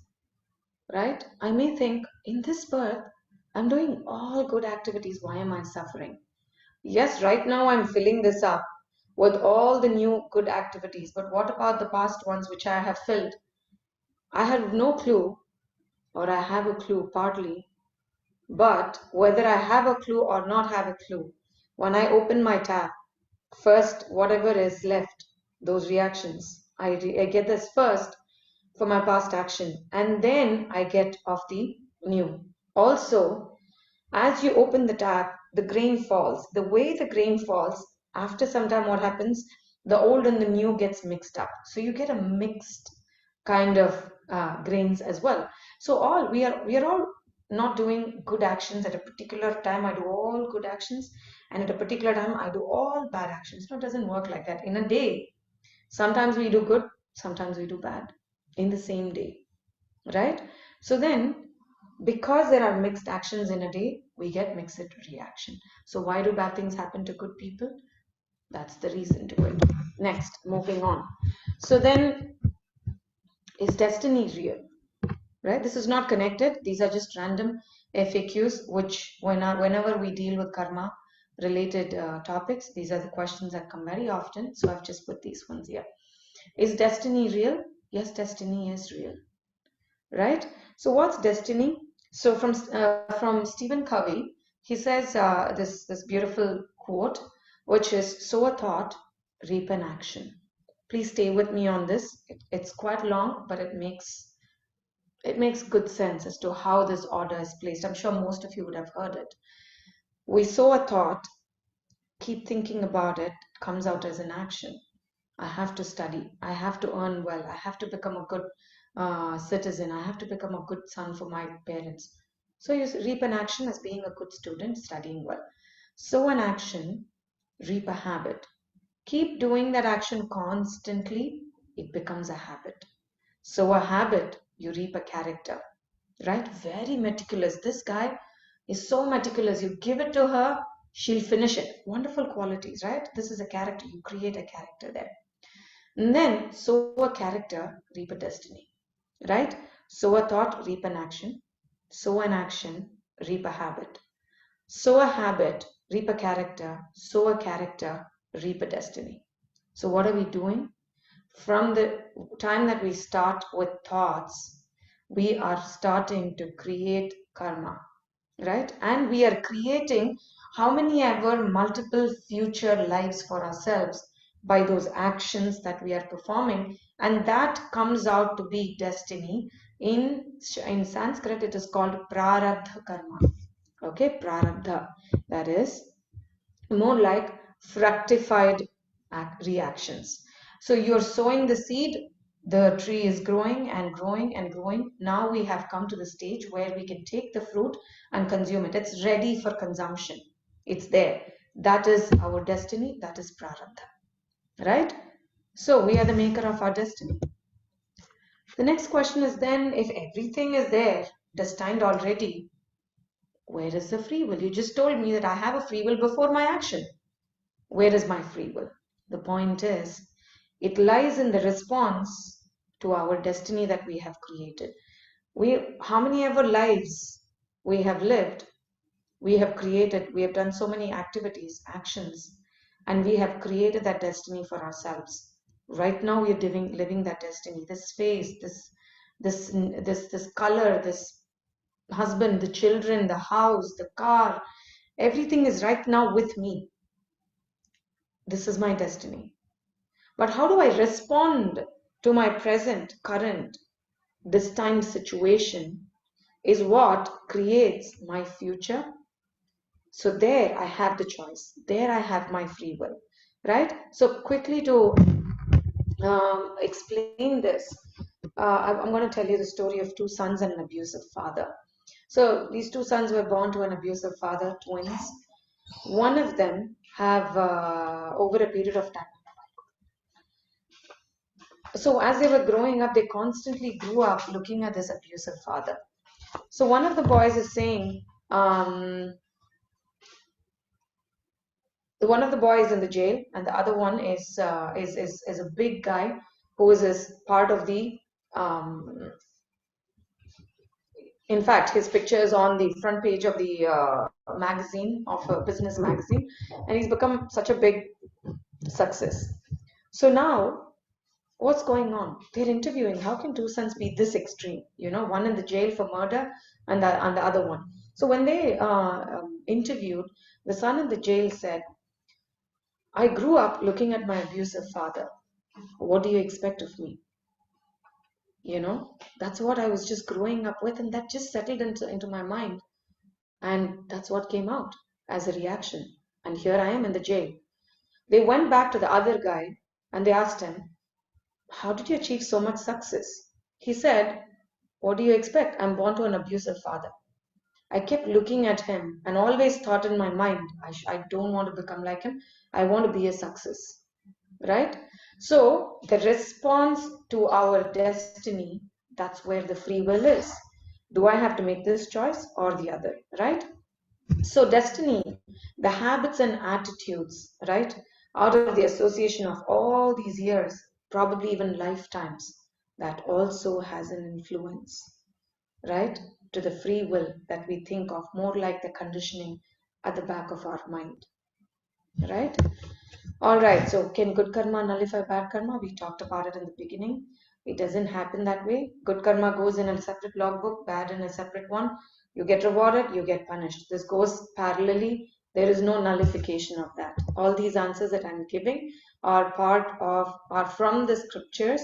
Right? I may think in this birth, I'm doing all good activities. Why am I suffering? Yes, right now I'm filling this up with all the new good activities, but what about the past ones which I have filled? I have no clue, or I have a clue partly, but whether I have a clue or not have a clue, when I open my tab, first, whatever is left, those reactions, I get this first for my past action, and then I get of the new. Also, as you open the tab, the grain falls. The way the grain falls, after some time, what happens? The old and the new gets mixed up. So you get a mixed kind of grains as well. So all we are all not doing good actions at a particular time. I do all good actions, and at a particular time I do all bad actions. No, it doesn't work like that. In a day, sometimes we do good, sometimes we do bad in the same day, right? So then, because there are mixed actions in a day, we get mixed reaction. So why do bad things happen to good people? That's the reason to it. Next, moving on. So then, is destiny real? Right? This is not connected. These are just random FAQs, which whenever we deal with karma related topics, these are the questions that come very often. So I've just put these ones here. Is destiny real? Yes, destiny is real. Right? So what's destiny? So from Stephen Covey, he says this beautiful quote, which is sow a thought, reap an action. Please stay with me on this. It's quite long, but it makes good sense as to how this order is placed. I'm sure most of you would have heard it. We sow a thought, keep thinking about it, comes out as an action. I have to study. I have to earn well. I have to become a good citizen. I have to become a good son for my parents. So you reap an action as being a good student, studying well. Sow an action, reap a habit. Keep doing that action constantly, it becomes a habit. Sow a habit, you reap a character, right? Very meticulous. This guy is so meticulous. You give it to her, she'll finish it. Wonderful qualities, right? This is a character. You create a character there. And then sow a character, reap a destiny, right? Sow a thought, reap an action. Sow an action, reap a habit. Sow a habit, reap a character. Sow a character, reap a destiny. So what are we doing? From the time that we start with thoughts, we are starting to create karma, right? And we are creating how many ever multiple future lives for ourselves by those actions that we are performing, and that comes out to be destiny. In Sanskrit it is called prarabdha karma. Okay, prarabdha, that is more like fructified reactions. So you're sowing the seed, the tree is growing and growing and growing. Now we have come to the stage where we can take the fruit and consume it. It's ready for consumption. It's there. That is our destiny. That is prarabdha, right? So we are the maker of our destiny. The next question is then, if everything is there, destined already, where is the free will? You just told me that I have a free will before my action. Where is my free will? The point is, it lies in the response to our destiny that we have created. How many ever lives we have lived, we have created, we have done so many activities, actions, and we have created that destiny for ourselves. Right now we are living that destiny. This face, this color, this husband, the children, the house, the car, everything is right now with me. This is my destiny. But how do I respond to my present, current, this time situation is what creates my future. So there I have the choice. There I have my free will, right? So quickly to explain this, I'm going to tell you the story of two sons and an abusive father. So these two sons were born to an abusive father, twins. One of them have, over a period of time, so as they were growing up, they constantly grew up looking at this abusive father. So one of the boys is saying, one of the boys in the jail, and the other one is a big guy who is part of the In fact, his picture is on the front page of the magazine, of a business magazine, and he's become such a big success. So now, what's going on? They're interviewing, how can two sons be this extreme? You know, one in the jail for murder and the other one. So when they interviewed, the son in the jail said, I grew up looking at my abusive father. What do you expect of me? You know, that's what I was just growing up with, and that just settled into my mind. And that's what came out as a reaction. And here I am in the jail. They went back to the other guy and they asked him, how did you achieve so much success? He said, what do you expect? I'm born to an abusive father. I kept looking at him and always thought in my mind, I don't want to become like him. I want to be a success. Right? So the response to our destiny, that's where the free will is. Do I have to make this choice or the other? Right? So destiny, the habits and attitudes, right, out of the association of all these years, probably even lifetimes, that also has an influence, right, to the free will that we think of, more like the conditioning at the back of our mind, right? All right, so can good karma nullify bad karma? We talked about it in the beginning. It doesn't happen that way. Good karma goes in a separate logbook, bad in a separate one. You get rewarded, you get punished. This goes parallelly. There is no nullification of that. All these answers that I'm giving are from the scriptures.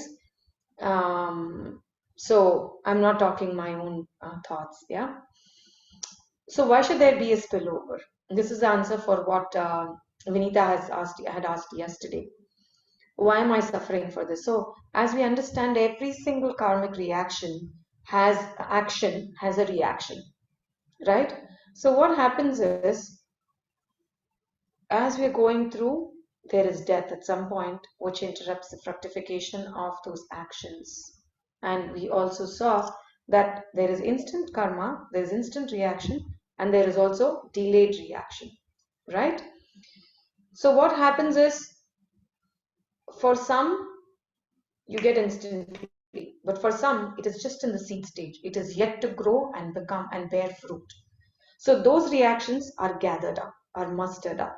So I'm not talking my own thoughts, yeah? So why should there be a spillover? This is the answer for what Vinita had asked yesterday. Why am I suffering for this? So as we understand, every single karmic reaction has a reaction, right? So what happens is, as we're going through, there is death at some point, which interrupts the fructification of those actions. And we also saw that there is instant karma, there is instant reaction, and there is also delayed reaction, right? So what happens is, for some, you get instantly, but for some, it is just in the seed stage. It is yet to grow and become and bear fruit. So those reactions are gathered up, are mustered up,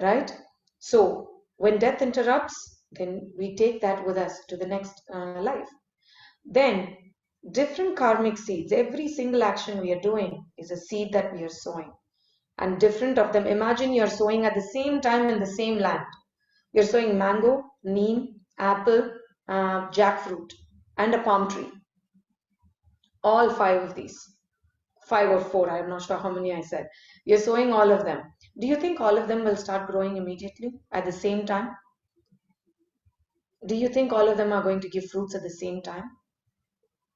right? So when death interrupts, then we take that with us to the next life. Then different karmic seeds, every single action we are doing is a seed that we are sowing, and different of them. Imagine you're sowing at the same time in the same land. You're sowing mango, neem, apple, jackfruit, and a palm tree. All 5 of these. 5 or 4, I'm not sure how many I said. You're sowing all of them. Do you think all of them will start growing immediately at the same time? Do you think all of them are going to give fruits at the same time?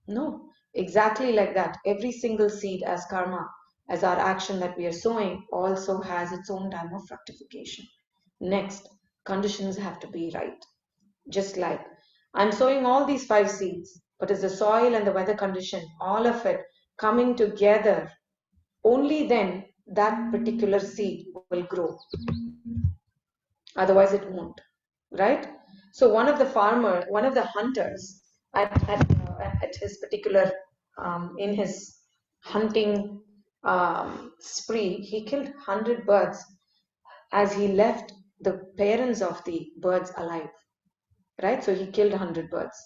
No. Exactly like that. Every single seed as karma, as our action that we are sowing, also has its own time of fructification. Next, conditions have to be right. Just like I'm sowing all these 5 seeds, but is the soil and the weather condition, all of it coming together, only then that particular seed will grow. Otherwise it won't, right? So one of the hunters at his particular, in his hunting spree, he killed 100 birds as he left the parents of the birds alive, right? So he killed 100 birds.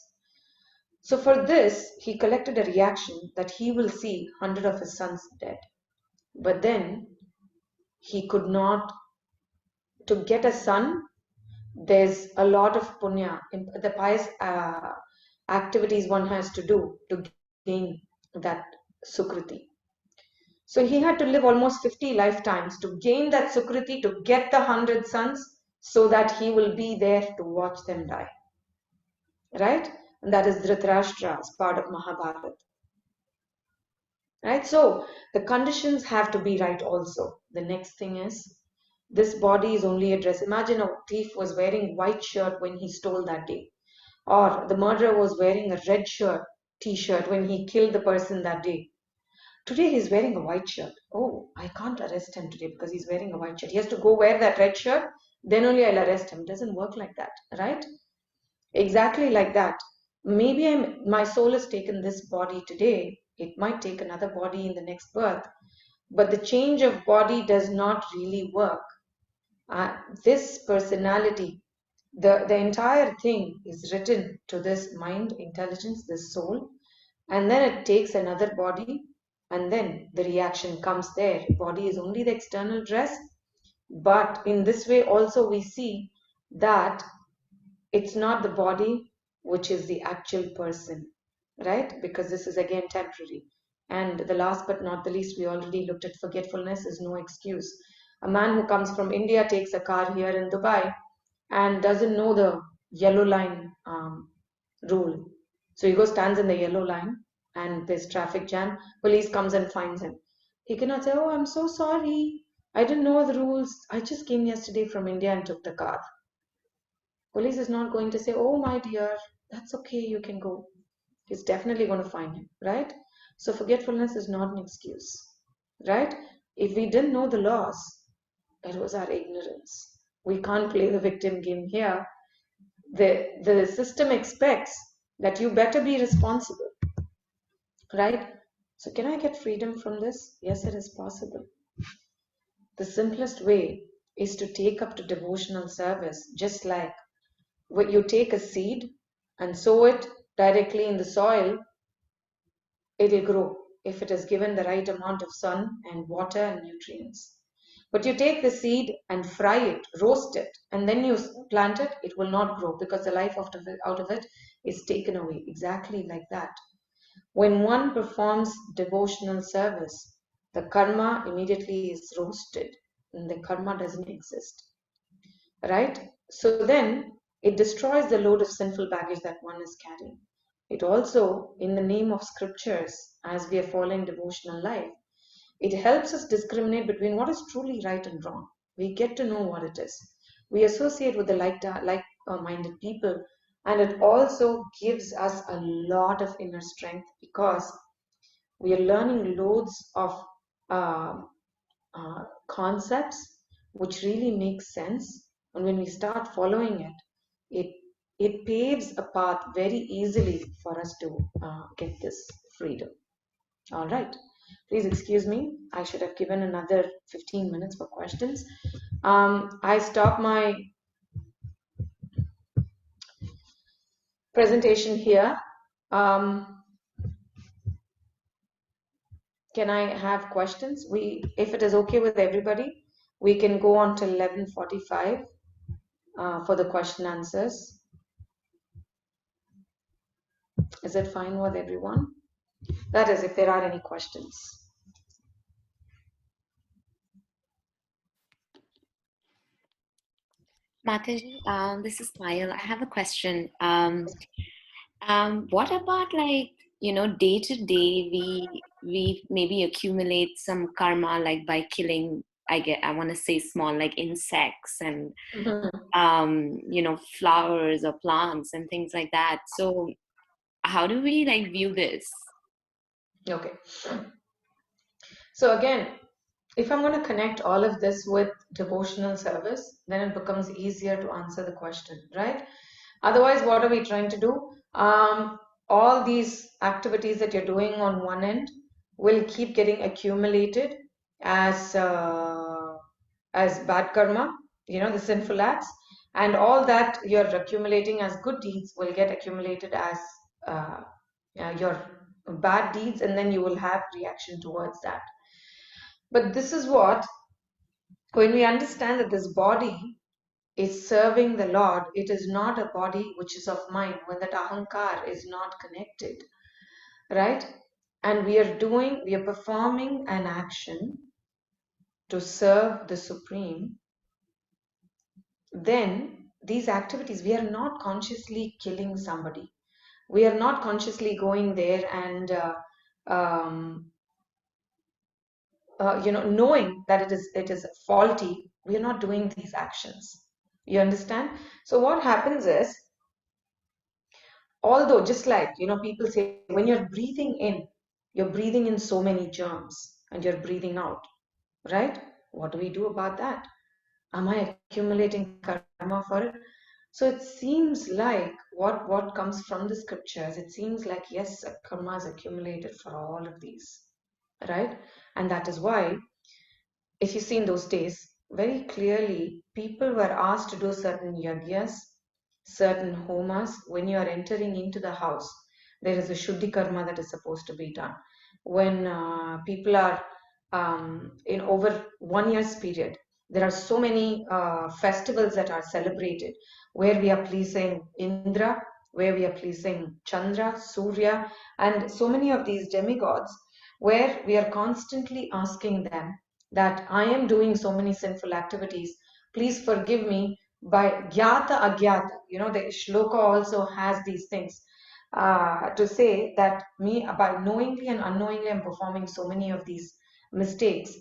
So for this, he collected a reaction that he will see 100 of his sons dead. But then he could not, to get a son, there's a lot of punya, the pious activities one has to do to gain that sukriti. So he had to live almost 50 lifetimes to gain that sukriti, to get the 100 sons, so that he will be there to watch them die. Right? And that is Dhritarashtra as part of Mahabharata. Right? So the conditions have to be right also. The next thing is, this body is only a dress. Imagine a thief was wearing white shirt when he stole that day. Or the murderer was wearing a red shirt, t-shirt when he killed the person that day. Today he's wearing a white shirt. Oh, I can't arrest him today because he's wearing a white shirt. He has to go wear that red shirt, then only I'll arrest him. It doesn't work like that, right? Exactly like that. Maybe my soul has taken this body today It might take another body in the next birth, but the change of body does not really work. This personality, the entire thing is written to this mind, intelligence, this soul, and then it takes another body, and then the reaction comes there. Body is only the external dress, but in this way also we see that it's not the body which is the actual person, right? Because this is again temporary. And the last but not the least, we already looked at forgetfulness is no excuse. A man who comes from India takes a car here in Dubai and doesn't know the yellow line rule. So he goes, stands in the yellow line, and there's traffic jam. Police comes and finds him. He cannot say, "Oh, I'm so sorry. I didn't know the rules. I just came yesterday from India and took the car." Police is not going to say, "Oh, my dear, that's okay. You can go." He's definitely going to find him, right? So forgetfulness is not an excuse, right? If we didn't know the laws, it was our ignorance. We can't play the victim game here. The system expects that you better be responsible, right? So can I get freedom from this? Yes, it is possible. The simplest way is to take up to devotional service, just like when you take a seed and sow it directly in the soil, it'll grow if it is given the right amount of sun and water and nutrients. But you take the seed and fry it, roast it, and then you plant it, it will not grow because the life out of it is taken away. Exactly like that. When one performs devotional service, the karma immediately is roasted and the karma doesn't exist. Right? So then it destroys the load of sinful baggage that one is carrying. It also, in the name of scriptures, as we are following devotional life, it helps us discriminate between what is truly right and wrong. We get to know what it is. We associate with the like-minded people, and it also gives us a lot of inner strength because we are learning loads of concepts which really make sense, and when we start following it paves a path very easily for us to get this freedom. All right, please excuse me, I should have given another 15 minutes for questions. I stop my presentation here. Can I have questions? If it is okay with everybody, we can go on till 11:45 for the question answers. Is it fine with everyone? That is, if there are any questions. Mataji, this is Payal. I have a question. What about day to day we maybe accumulate some karma like by killing, I want to say small like insects and flowers or plants and things like that. So how do we view this? Okay. So again, if I'm going to connect all of this with devotional service, then it becomes easier to answer the question, right? Otherwise, what are we trying to do? All these activities that you're doing on one end will keep getting accumulated as bad karma, the sinful acts, and all that you're accumulating as good deeds will get accumulated as your bad deeds, and then you will have reaction towards that. But this is what, when we understand that this body is serving the Lord, it is not a body which is of mine, when that ahankar is not connected, right? And we are performing an action to serve the Supreme. Then these activities, we are not consciously killing somebody. We are not consciously going there and knowing that it is faulty. We are not doing these actions. You understand? So what happens is, although just like people say, when you're breathing in so many germs, and you're breathing out, right? What do we do about that? Am I accumulating karma for it? So it seems like what comes from the scriptures, it seems like, yes, a karma is accumulated for all of these, right? And that is why, if you see in those days, very clearly, people were asked to do certain yagyas, certain homas. When you are entering into the house, there is a shuddhi karma that is supposed to be done. When people are in over 1 year's period, there are so many festivals that are celebrated where we are pleasing Indra, where we are pleasing Chandra, Surya, and so many of these demigods, where we are constantly asking them that I am doing so many sinful activities. Please forgive me by gyata agyata. You know, the shloka also has these things to say that me, by knowingly and unknowingly, I'm performing so many of these mistakes.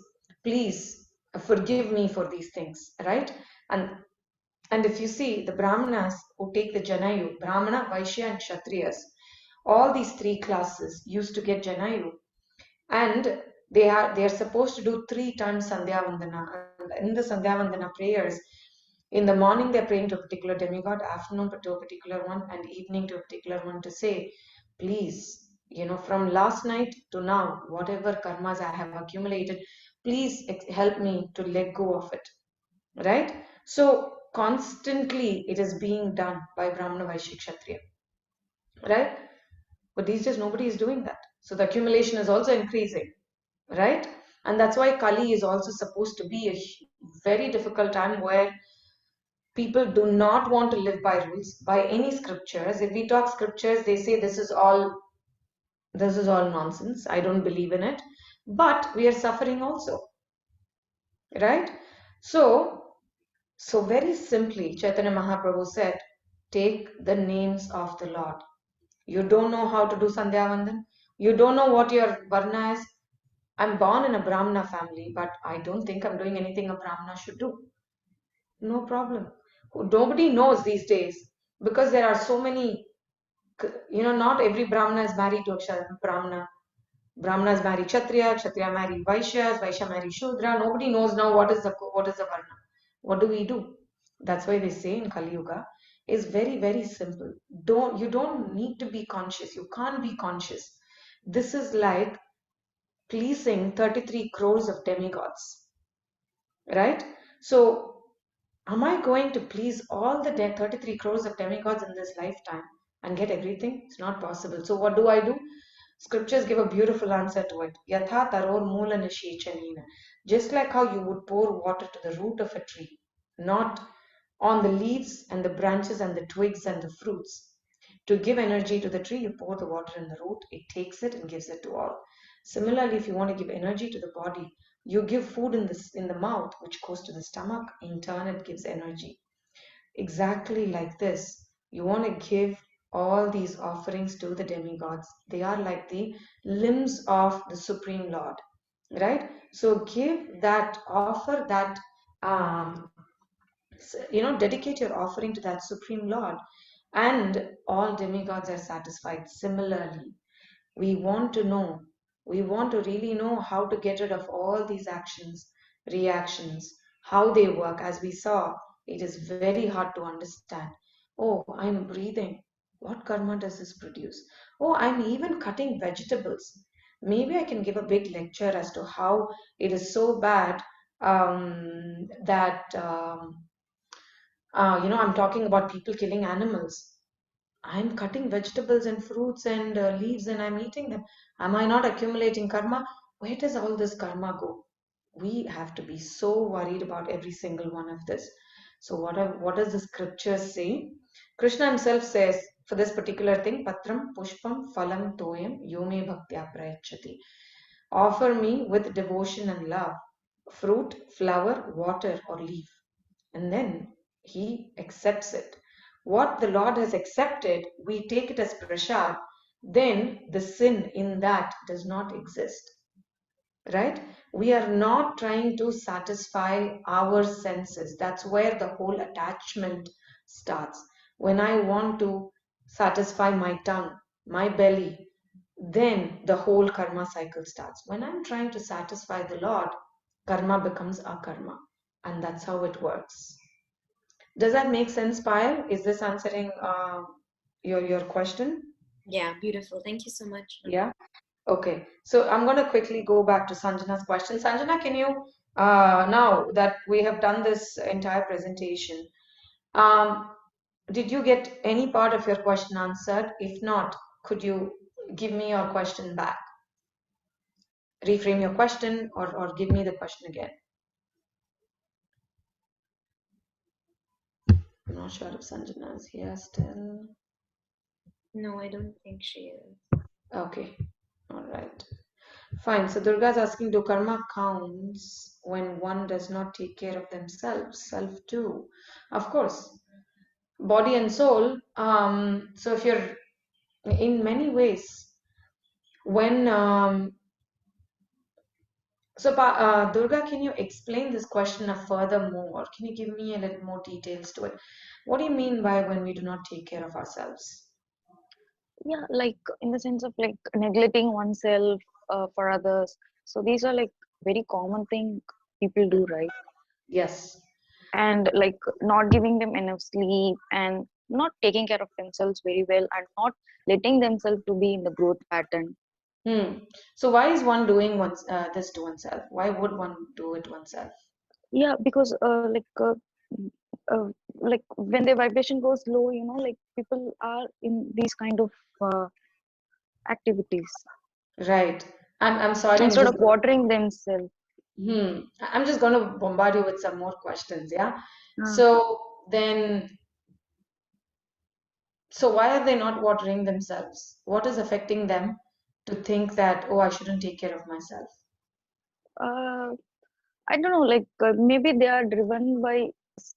Please forgive me for these things, right? And if you see the Brahmanas who take the Janayu, Brahmana, Vaishya, and Kshatriyas, all these three classes used to get Janayu, and they are supposed to do 3 times Sandhya Vandana. And in the Sandhya Vandana prayers, in the morning they're praying to a particular demigod, afternoon to a particular one, and evening to a particular one, to say, please, from last night to now, whatever karmas I have accumulated, please help me to let go of it, right? So constantly it is being done by Brahmana, Vaishya, Kshatriya, right? But these days nobody is doing that. So the accumulation is also increasing, right? And that's why Kali is also supposed to be a very difficult time where people do not want to live by rules, by any scriptures. If we talk scriptures, they say this is all nonsense. I don't believe in it. But we are suffering also, right? So very simply, Chaitanya Mahaprabhu said, take the names of the Lord. You don't know how to do Sandhya Vandan. You don't know what your varna is. I'm born in a Brahmana family, but I don't think I'm doing anything a Brahmana should do. No problem. Nobody knows these days because there are so many, not every Brahmana is married to a Brahmana. Brahmanas marry Kshatriya, Kshatriya marry Vaishyas, Vaishya marry Shudra. Nobody knows now what is the Varna. What do we do? That's why they say in Kali Yuga is very, very simple. You don't need to be conscious. You can't be conscious. This is like pleasing 33 crores of demigods, right? So am I going to please all the 33 crores of demigods in this lifetime and get everything? It's not possible. So what do? Scriptures give a beautiful answer to it. Yatha taror moola nishechanina. Just like how you would pour water to the root of a tree, not on the leaves and the branches and the twigs and the fruits. To give energy to the tree, you pour the water in the root, it takes it and gives it to all. Similarly, if you want to give energy to the body, you give food in the mouth, which goes to the stomach. In turn, it gives energy. Exactly like this, you want to give all these offerings to the demigods. They are like the limbs of the Supreme Lord, right? So give that, offer that, dedicate your offering to that Supreme Lord, and all demigods are satisfied. Similarly, we want to know, we want to really know how to get rid of all these actions, reactions, how they work. As we saw, it is very hard to understand. Oh, I'm breathing. What karma does this produce? Oh, I'm even cutting vegetables. Maybe I can give a big lecture as to how it is so bad that I'm talking about people killing animals. I'm cutting vegetables and fruits and leaves and I'm eating them. Am I not accumulating karma? Where does all this karma go? We have to be so worried about every single one of this. So what does the scripture say? Krishna himself says for this particular thing, Patram, Pushpam, Phalam, Toyam, Yome Bhaktya Prayachati. Offer me with devotion and love, fruit, flower, water, or leaf. And then he accepts it. What the Lord has accepted, we take it as prasad, then the sin in that does not exist. Right? We are not trying to satisfy our senses. That's where the whole attachment starts. When I want to satisfy my tongue, my belly, then the whole karma cycle starts. When I'm trying to satisfy the Lord, karma becomes akarma. And that's how it works. Does that make sense, Payal? Is this answering your question? Yeah, beautiful. Thank you so much. Yeah. Okay. So I'm going to quickly go back to Sanjana's question. Sanjana, can you, now that we have done this entire presentation, did you get any part of your question answered? If not, could you give me your question back? Reframe your question or give me the question again. I'm not sure if Sanjana is here still. No, I don't think she is. Okay. All right. Fine. So Durga is asking, do karma counts when one does not take care of themselves? Self too. Of course. Body and soul. So if you're in many ways, when Durga, can you explain this question a further more? Can you give me a little more details to it? What do you mean by when we do not take care of ourselves? Yeah, like in the sense of like neglecting oneself for others. So these are like very common thing people do, right? Yes. And like not giving them enough sleep and not taking care of themselves very well and not letting themselves to be in the growth pattern. So why is one doing this to oneself? Why would one do it oneself? Yeah, because uh, like when their vibration goes low, like people are in these kind of activities Right. I'm sorry. instead of watering themselves. I'm just going to bombard you with some more questions. Yeah. Uh, So then, so why are they not watering themselves? What is affecting them to think that, oh, I shouldn't take care of myself? uh, I don't know, like maybe they are driven by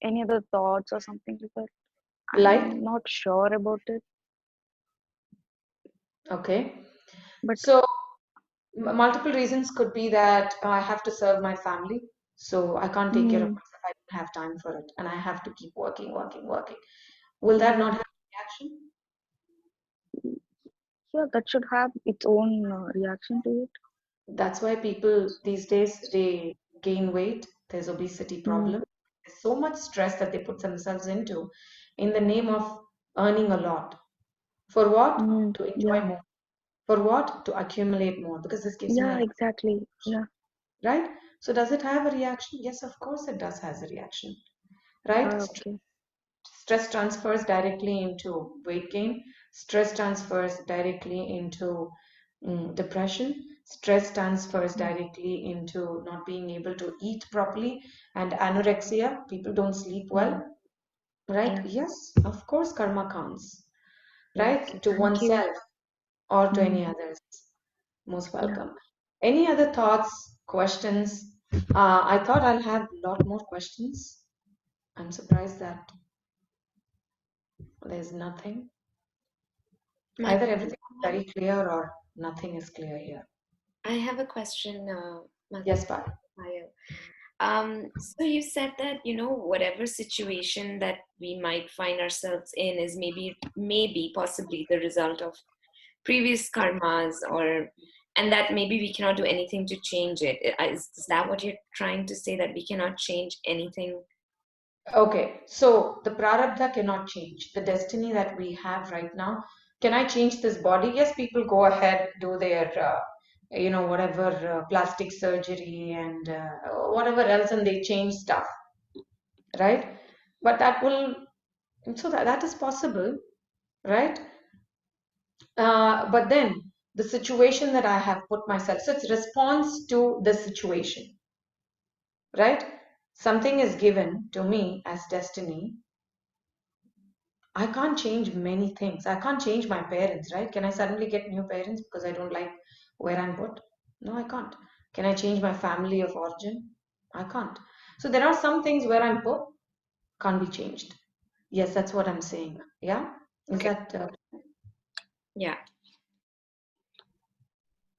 any other thoughts or something like that. Like, I'm not sure about it, okay. but So multiple reasons could be that I have to serve my family, so I can't take care of mm, myself. I don't have time for it, and I have to keep working, working, working. Will that yeah, not have a reaction? yeah, that should have its own reaction to it. That's why people these days they gain weight. There's obesity Mm, problem. There's so much stress that they put themselves into in the name of earning a lot. For what? To yeah, enjoy more. For what? To accumulate more because this gives me yeah, a exactly. Yeah, right. So does it have a reaction? Yes, of course it does has a reaction. Right? okay. Stress transfers directly into weight gain. Stress transfers directly into depression. Stress transfers Mm, directly into not being able to eat properly and anorexia. People don't sleep well. mm, Right? yeah, Yes, of course, karma counts. okay. Right? To Thank you. oneself or to Mm, any others. Most yeah. welcome. Any other thoughts, questions? I thought I'll have a lot more questions. I'm surprised that there's nothing. My, Either everything is very clear or nothing is clear here. I have a question, Yes, Mataji. Pai. So you said that, whatever situation that we might find ourselves in is maybe possibly the result of previous karmas, and that maybe we cannot do anything to change it. Is that what you're trying to say, that we cannot change anything? Okay, so the prarabdha cannot change. The destiny that we have right now, can I change this body? Yes, people go ahead, do their, whatever plastic surgery and whatever else, and they change stuff, right? But that will, so that is possible, right? But then the situation that I have put myself, so it's response to the situation, right? Something is given to me as destiny. I can't change many things. I can't change my parents, right? Can I suddenly get new parents because I don't like where I'm put? No, I can't. Can I change my family of origin? I can't. So there are some things where I'm put can't be changed. Yes, that's what I'm saying. Yeah? Is Okay. that Yeah.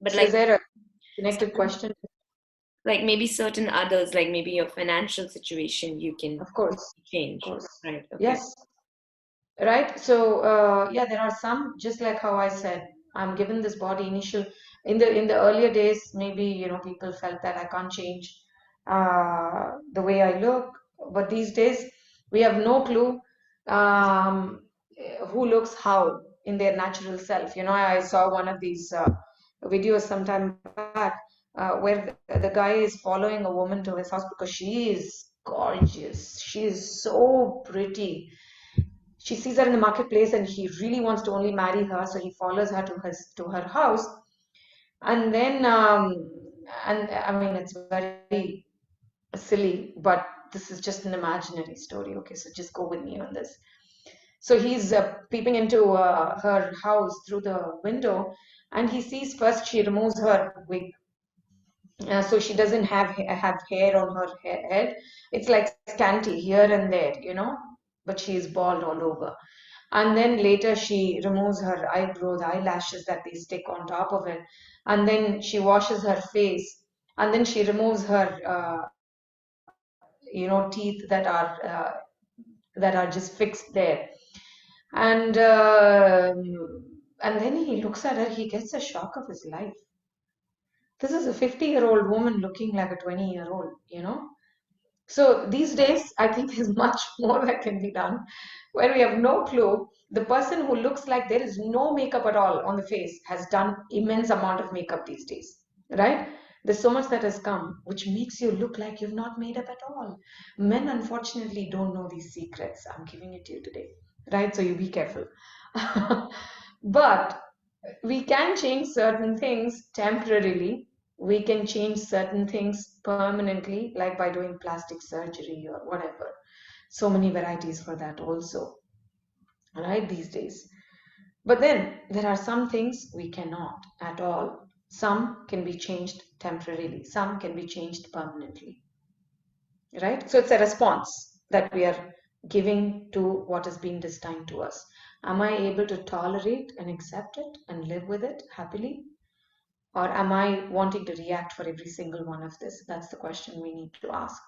But so is like there a connected certain, question? like maybe certain others, like maybe your financial situation, you can Of course. Of change, course. right? Okay. Yes. Right. So yeah, there are some, just like how I said, I'm given this body initial in the earlier days, maybe people felt that I can't change the way I look, but these days We have no clue who looks how in their natural self. You know, I saw one of these videos sometime back where the guy is following a woman to his house because she is gorgeous. She is so pretty. She sees her in the marketplace and he really wants to only marry her, so he follows her to her house. And then and I mean, it's very silly, but this is just an imaginary story. Okay, so just go with me on this. So he's peeping into her house through the window, and he sees first she removes her wig, so she doesn't have hair on her head. It's like scanty here and there, you know, but she is bald all over. And then later she removes her eyebrow, the eyelashes that they stick on top of it, and then she washes her face, and then she removes her teeth that are just fixed there. And and then he looks at her, he gets a shock of his life. This is a 50-year-old woman looking like a 20-year-old, you know. So these days, I think there's much more that can be done where we have no clue. The person who looks like there is no makeup at all on the face has done immense amount of makeup these days, right? There's so much that has come, which makes you look like you've not made up at all. Men, unfortunately, don't know these secrets. I'm giving it to you today, right? So you be careful. But we can change certain things temporarily. We can change certain things permanently, like by doing plastic surgery or whatever. So many varieties for that also, right, these days. But then there are some things we cannot at all. Some can be changed temporarily, some can be changed permanently, right? So it's a response that we are giving to what is being destined to us. Am I able to tolerate and accept it and live with it happily? Or am I wanting to react for every single one of this? That's the question we need to ask.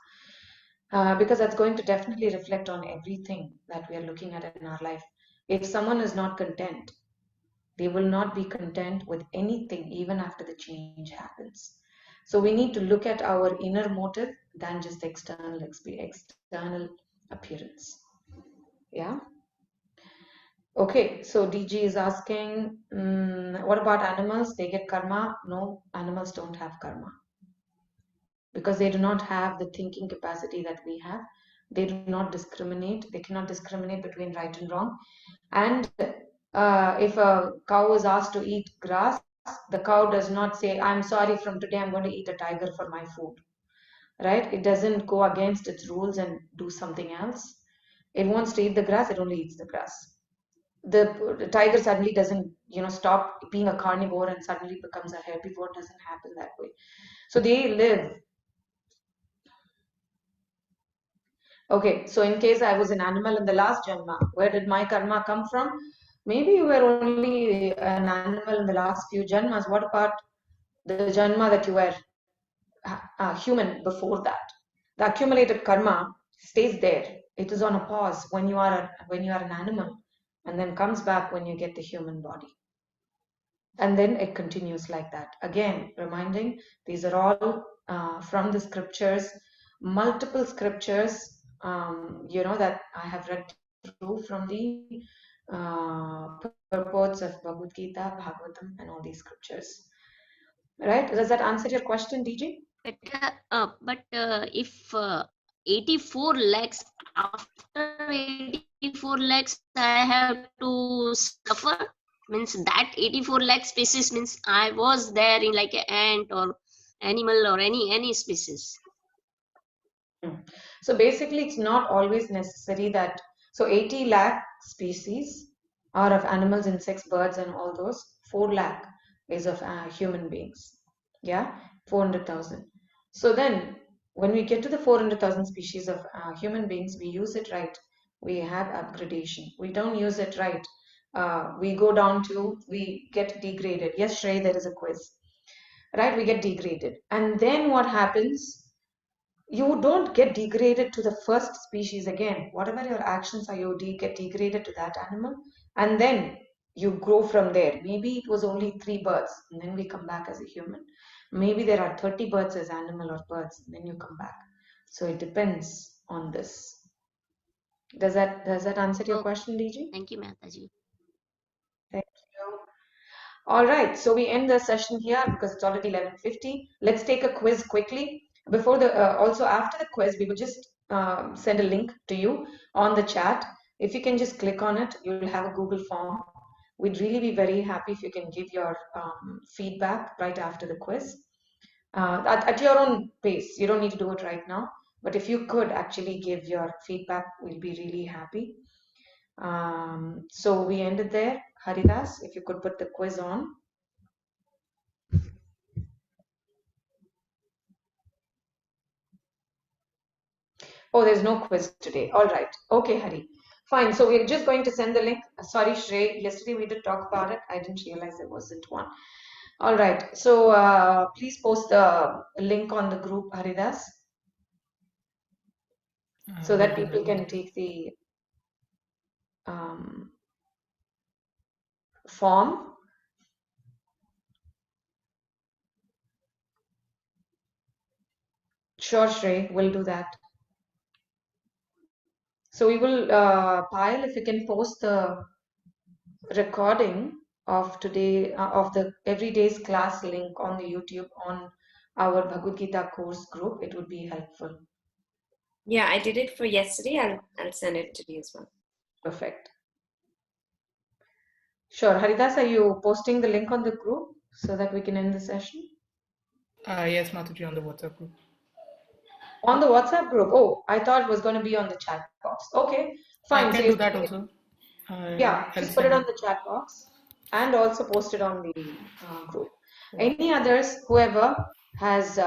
Because that's going to definitely reflect on everything that we are looking at in our life. If someone is not content, they will not be content with anything even after the change happens. So we need to look at our inner motive than just external appearance. Yeah. Okay, so DG is asking, what about animals? They get karma? No, animals don't have karma because they do not have the thinking capacity that we have. They do not discriminate. They cannot discriminate between right and wrong. And if a cow is asked to eat grass, the cow does not say, I'm sorry, from today I'm going to eat a tiger for my food, right? It doesn't go against its rules and do something else. It wants to eat the grass, it only eats the grass. The tiger suddenly doesn't, stop being a carnivore and suddenly becomes a herbivore. It doesn't happen that way. So they live. Okay, so in case I was an animal in the last janma, where did my karma come from? Maybe you were only an animal in the last few janmas. What about the janma that you were human before that? The accumulated karma stays there. It is on a pause when you are an animal, and then comes back when you get the human body. And then it continues like that. Again, reminding these are all from the scriptures, multiple scriptures, that I have read through from the purports of Bhagavad Gita, Bhagavatam, and all these scriptures. Right? Does that answer your question, DG? But if 84 lakhs, after 84 lakhs, I have to suffer, means that 84 lakh species means I was there in like an ant or animal or any species. So basically, it's not always necessary that, so 80 lakh species are of animals, insects, birds, and all those. 4 lakh is of human beings. Yeah, 400,000. So then, when we get to the 400,000 species of human beings, we use it right. We have upgradation. We don't use it right. We go down to, we get degraded. Yes, Shrey, there is a quiz. Right, we get degraded. And then what happens? You don't get degraded to the first species again. Whatever your actions are, you get degraded to that animal, and then you grow from there. Maybe it was only 3 birds, and then we come back as a human. Maybe there are 30 birds as animal or birds, and then you come back. So it depends on this. Does that answer your Okay. question, DG? Thank you, Mataji. Thank you. All right, so we end the session here because it's already 11:50. Let's take a quiz quickly. Before the also after the quiz, we will just send a link to you on the chat. If you can just click on it, you'll have a Google form. We'd really be very happy if you can give your feedback right after the quiz at your own pace. You don't need to do it right now, but if you could actually give your feedback, we'll be really happy. So we ended there. Haridas, if you could put the quiz on. Oh, there's no quiz today. All right. Okay, Hari. Fine. So we're just going to send the link. Sorry, Shrey. Yesterday we did talk about it. I didn't realize there wasn't one. All right. So please post the link on the group, Haridas, so that people can take the form. Sure, Shrey. We'll do that. So we will, Payal, if you can post the recording of today, of the everyday's class link on the YouTube on our Bhagavad Gita course group, it would be helpful. Yeah, I did it for yesterday. I'll send it today as well. Perfect. Sure. Haridas, are you posting the link on the group so that we can end the session? Yes, Mataji, on the WhatsApp group. On the WhatsApp group? Oh, I thought it was going to be on the chat box. Okay, fine. I can do that also. Yeah, I'll just put it send on the chat box and also post it on the group. Any others, whoever has,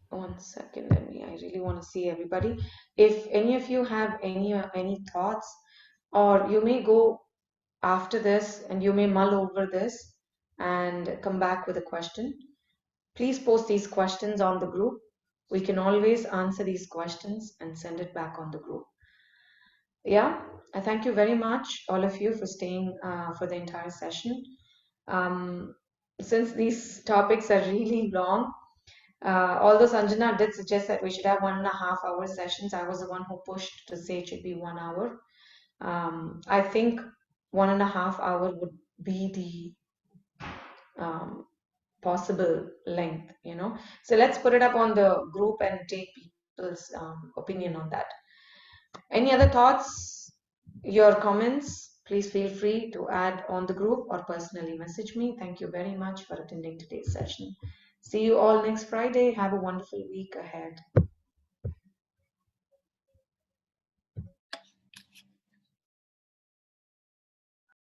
one second, I really want to see everybody. If any of you have any thoughts, or you may go after this and you may mull over this and come back with a question, please post these questions on the group. We can always answer these questions and send it back on the group. Yeah, I thank you very much, all of you, for staying for the entire session. Since these topics are really long, although Sanjana did suggest that we should have 1.5 hour sessions, I was the one who pushed to say it should be 1 hour. I think 1.5 hour would be the possible length, you know. So let's put it up on the group and take people's opinion on that. Any other thoughts, your comments, please feel free to add on the group or personally message me. Thank you very much for attending today's session. See you all next Friday. Have a wonderful week ahead.